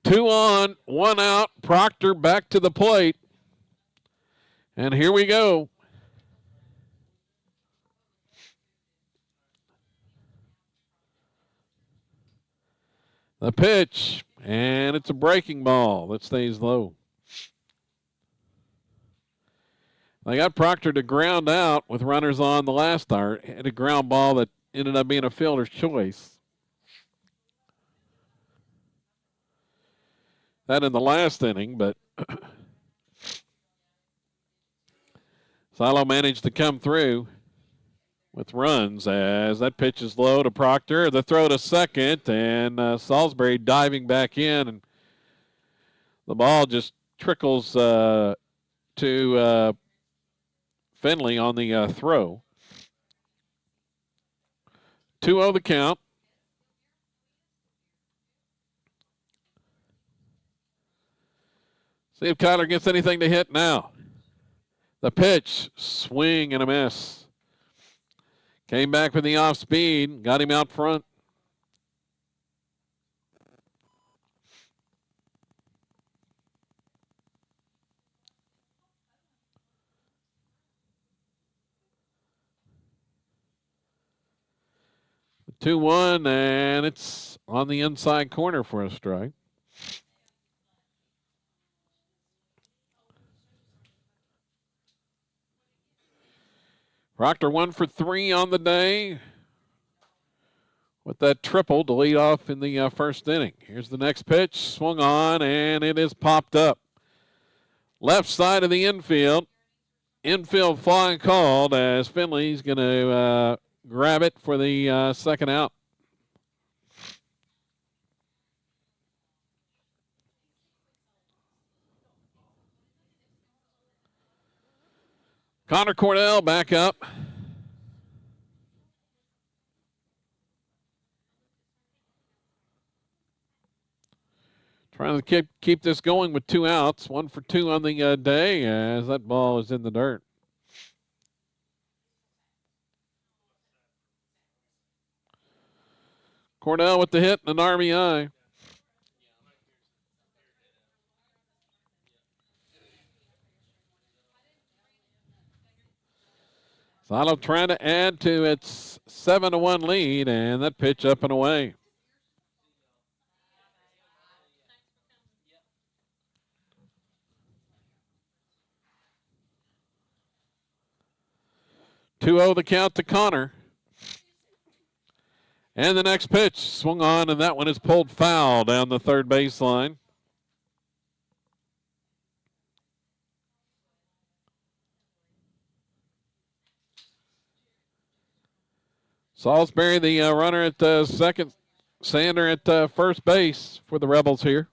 2 on, 1 out. Proctor back to the plate. And here we go. The pitch, and it's a breaking ball that stays low. They got Proctor to ground out with runners on the last start. Had a ground ball that ended up being a fielder's choice. That in the last inning, but Silo managed to come through with runs as that pitch is low to Proctor. The throw to second, and Salisbury diving back in, and the ball just trickles to Finley on the throw. 2-0 the count. See if Kyler gets anything to hit now. The pitch, swing and a miss. Came back with the off speed, got him out front. The 2-1, and it's on the inside corner for a strike. Proctor 1 for 3 on the day with that triple to lead off in the first inning. Here's the next pitch, swung on, and it is popped up. Left side of the infield. Infield fly called as Finley's going to grab it for the second out. Connor Cordell back up. Trying to keep this going with 2 outs. 1 for 2 on the day as that ball is in the dirt. Cordell with the hit and an RBI. Silo trying to add to its 7-1 lead, and that pitch up and away. The count to Connor. And the next pitch swung on, and that one is pulled foul down the third baseline. Salisbury, the runner at second, Sander at first base for the Rebels here.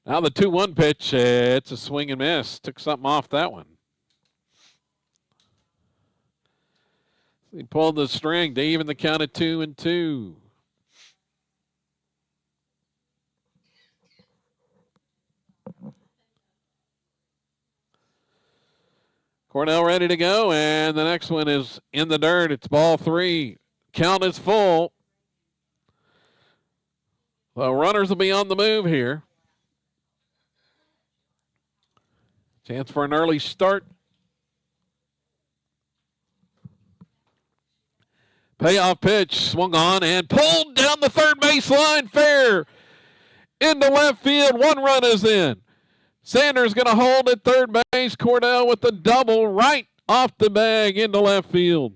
Now the 2-1 pitch, it's a swing and miss. Took something off that one. He pulled the string to even the count at 2-2. Cornell ready to go, and the next one is in the dirt. It's ball 3. Count is full. The runners will be on the move here. Chance for an early start. Payoff pitch, swung on and pulled down the third baseline, fair. Into left field, 1 run is in. Sanders going to hold at third base. Cordell with the double right off the bag into left field.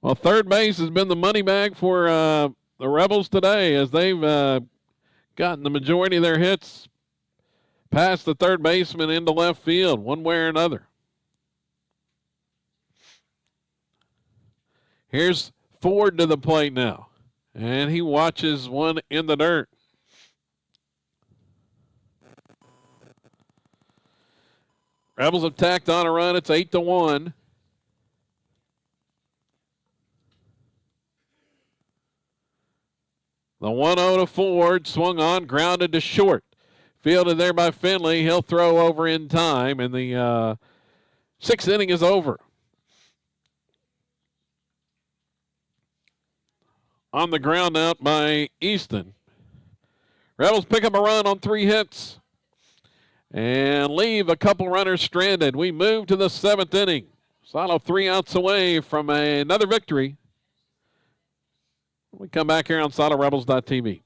Well, third base has been the money bag for the Rebels today as they've gotten the majority of their hits past the third baseman into left field, one way or another. Here's Ford to the plate now, and he watches one in the dirt. Rebels have tacked on a run. It's 8-1. The 1-0 to Ford, swung on, grounded to short. Fielded there by Finley. He'll throw over in time, and the 6th inning is over. On the ground out by Easton. Rebels pick up a run on 3 hits and leave a couple runners stranded. We move to the 7th inning. Silo 3 outs away from another victory. We come back here on SoloRebels.tv.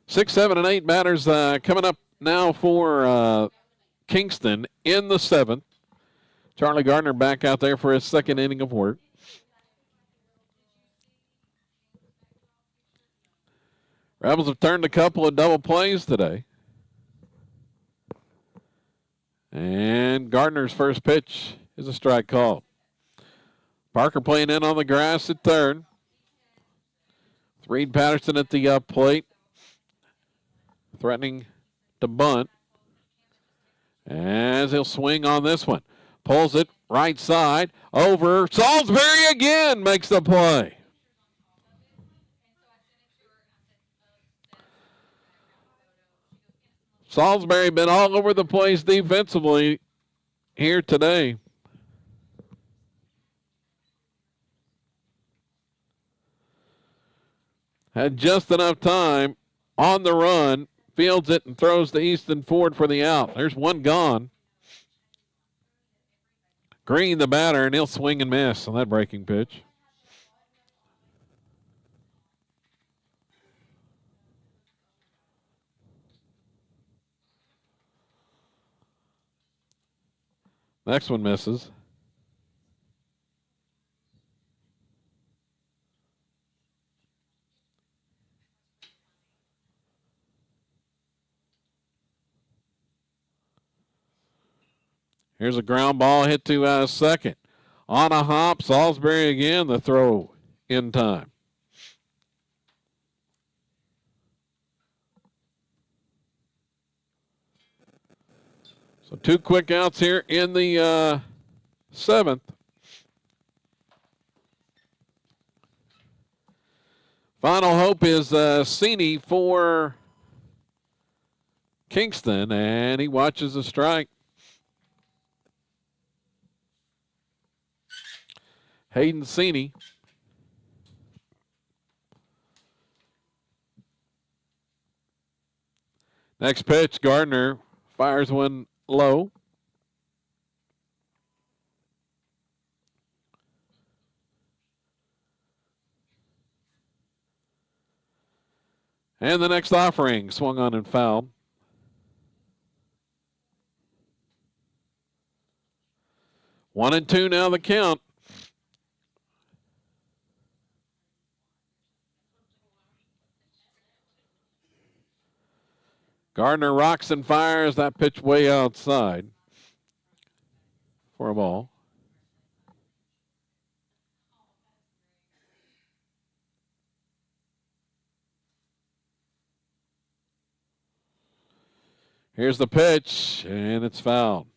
Six, 7, and 8 batters coming up now for Kingston in the 7th. Charlie Gardner back out there for his 2nd inning of work. Rebels have turned a couple of double plays today. And Gardner's first pitch is a strike call. Parker playing in on the grass at third. Reed Patterson at the plate, threatening to bunt. As he'll swing on this one. Pulls it right side, over. Salisbury again makes the play. Salisbury been all over the place defensively here today. Had just enough time on the run, fields it and throws to Easton Ford for the out. There's one gone. Green, the batter, and he'll swing and miss on that breaking pitch. Next one misses. Here's a ground ball hit to second. On a hop, Salisbury again, the throw in time. So 2 quick outs here in the 7th. Final hope is Cini for Kingston, and he watches the strike. Hayden Cini. Next pitch, Gardner fires one low. And the next offering swung on and fouled. One and two now the count. Gardner rocks and fires that pitch way outside for a ball. Here's the pitch, and it's fouled.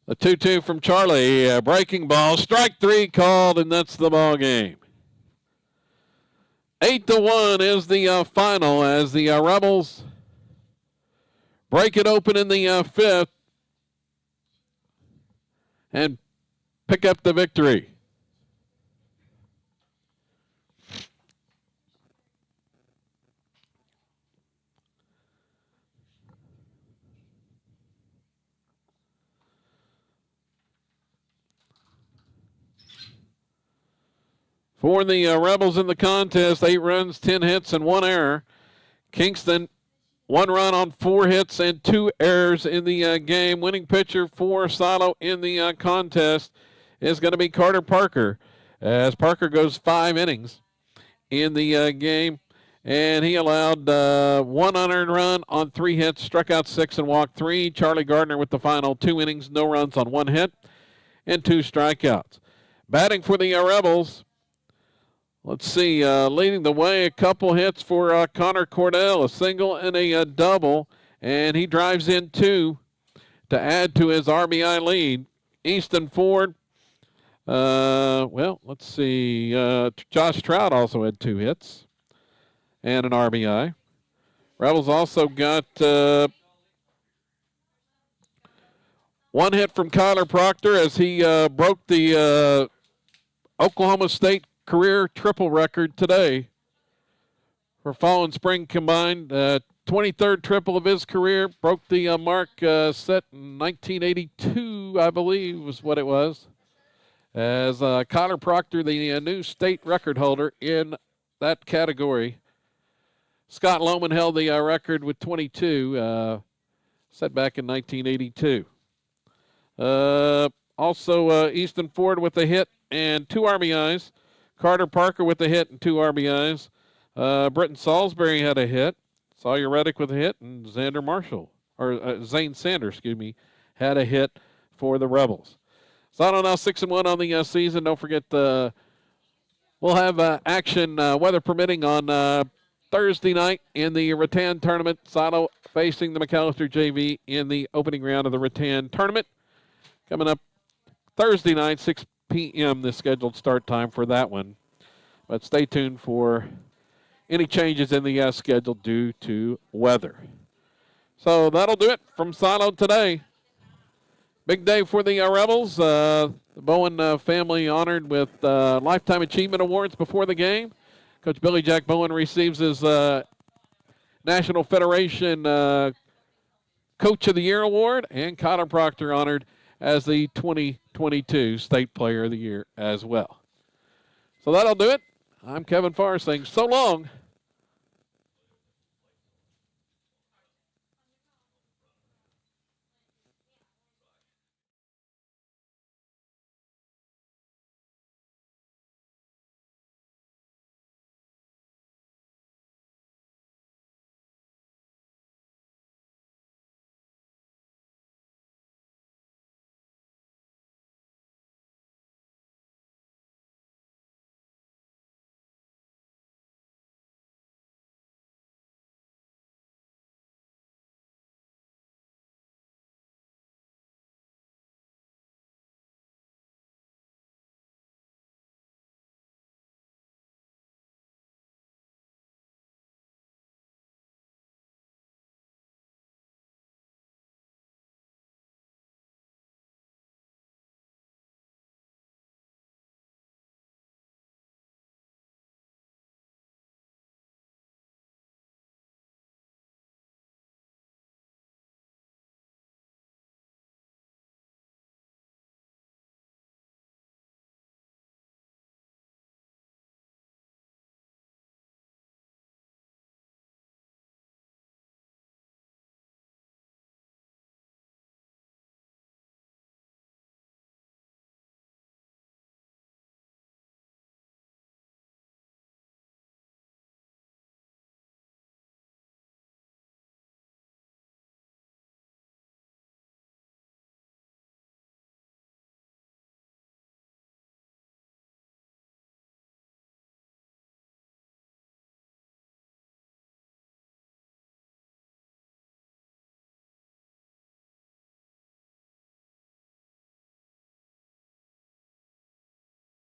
The 2-2 from Charlie, a breaking ball, strike three called, and that's the ball game. 8-1 is the final as the Rebels break it open in the 5th and pick up the victory. For the Rebels in the contest, 8 runs, 10 hits, and 1 error. Kingston, 1 run on 4 hits and 2 errors in the game. Winning pitcher for Silo in the contest is going to be Carter Parker, as Parker goes 5 innings in the game. And he allowed 1 unearned run on 3 hits, struck out 6 and walked 3. Charlie Gardner with the final 2 innings, no runs on 1 hit and 2 strikeouts. Batting for the Rebels, let's see, leading the way, a couple hits for Connor Cordell, a single and a double, and he drives in 2 to add to his RBI lead. Easton Ford, let's see, Josh Trout also had 2 hits and an RBI. Rebels also got 1 hit from Kyler Proctor as he broke the Oklahoma State career triple record today for fall and spring combined. 23rd triple of his career, broke the mark set in 1982, I believe was what it was, as Kyler Proctor, the new state record holder in that category, Scott Lohman held the record with 22, set back in 1982. Also, Easton Ford with a hit and 2 RBIs. Carter Parker with a hit and 2 RBIs. Britton Salisbury had a hit. Sawyer Reddick with a hit, and Zane Sanders, had a hit for the Rebels. Sato now 6-1 on the season. Don't forget, we'll have action, weather permitting, on Thursday night in the Rattan tournament. Sato facing the McAllister JV in the opening round of the Rattan tournament. Coming up Thursday night, 6 p.m., the scheduled start time for that one. But stay tuned for any changes in the schedule due to weather. So that'll do it from Silo today. Big day for the Rebels. The Bowen family honored with Lifetime Achievement Awards before the game. Coach Billy Jack Bowen receives his National Federation Coach of the Year Award, and Connor Proctor honored as the 2022 State Player of the Year as well. So that'll do it. I'm Kevin Farr saying so long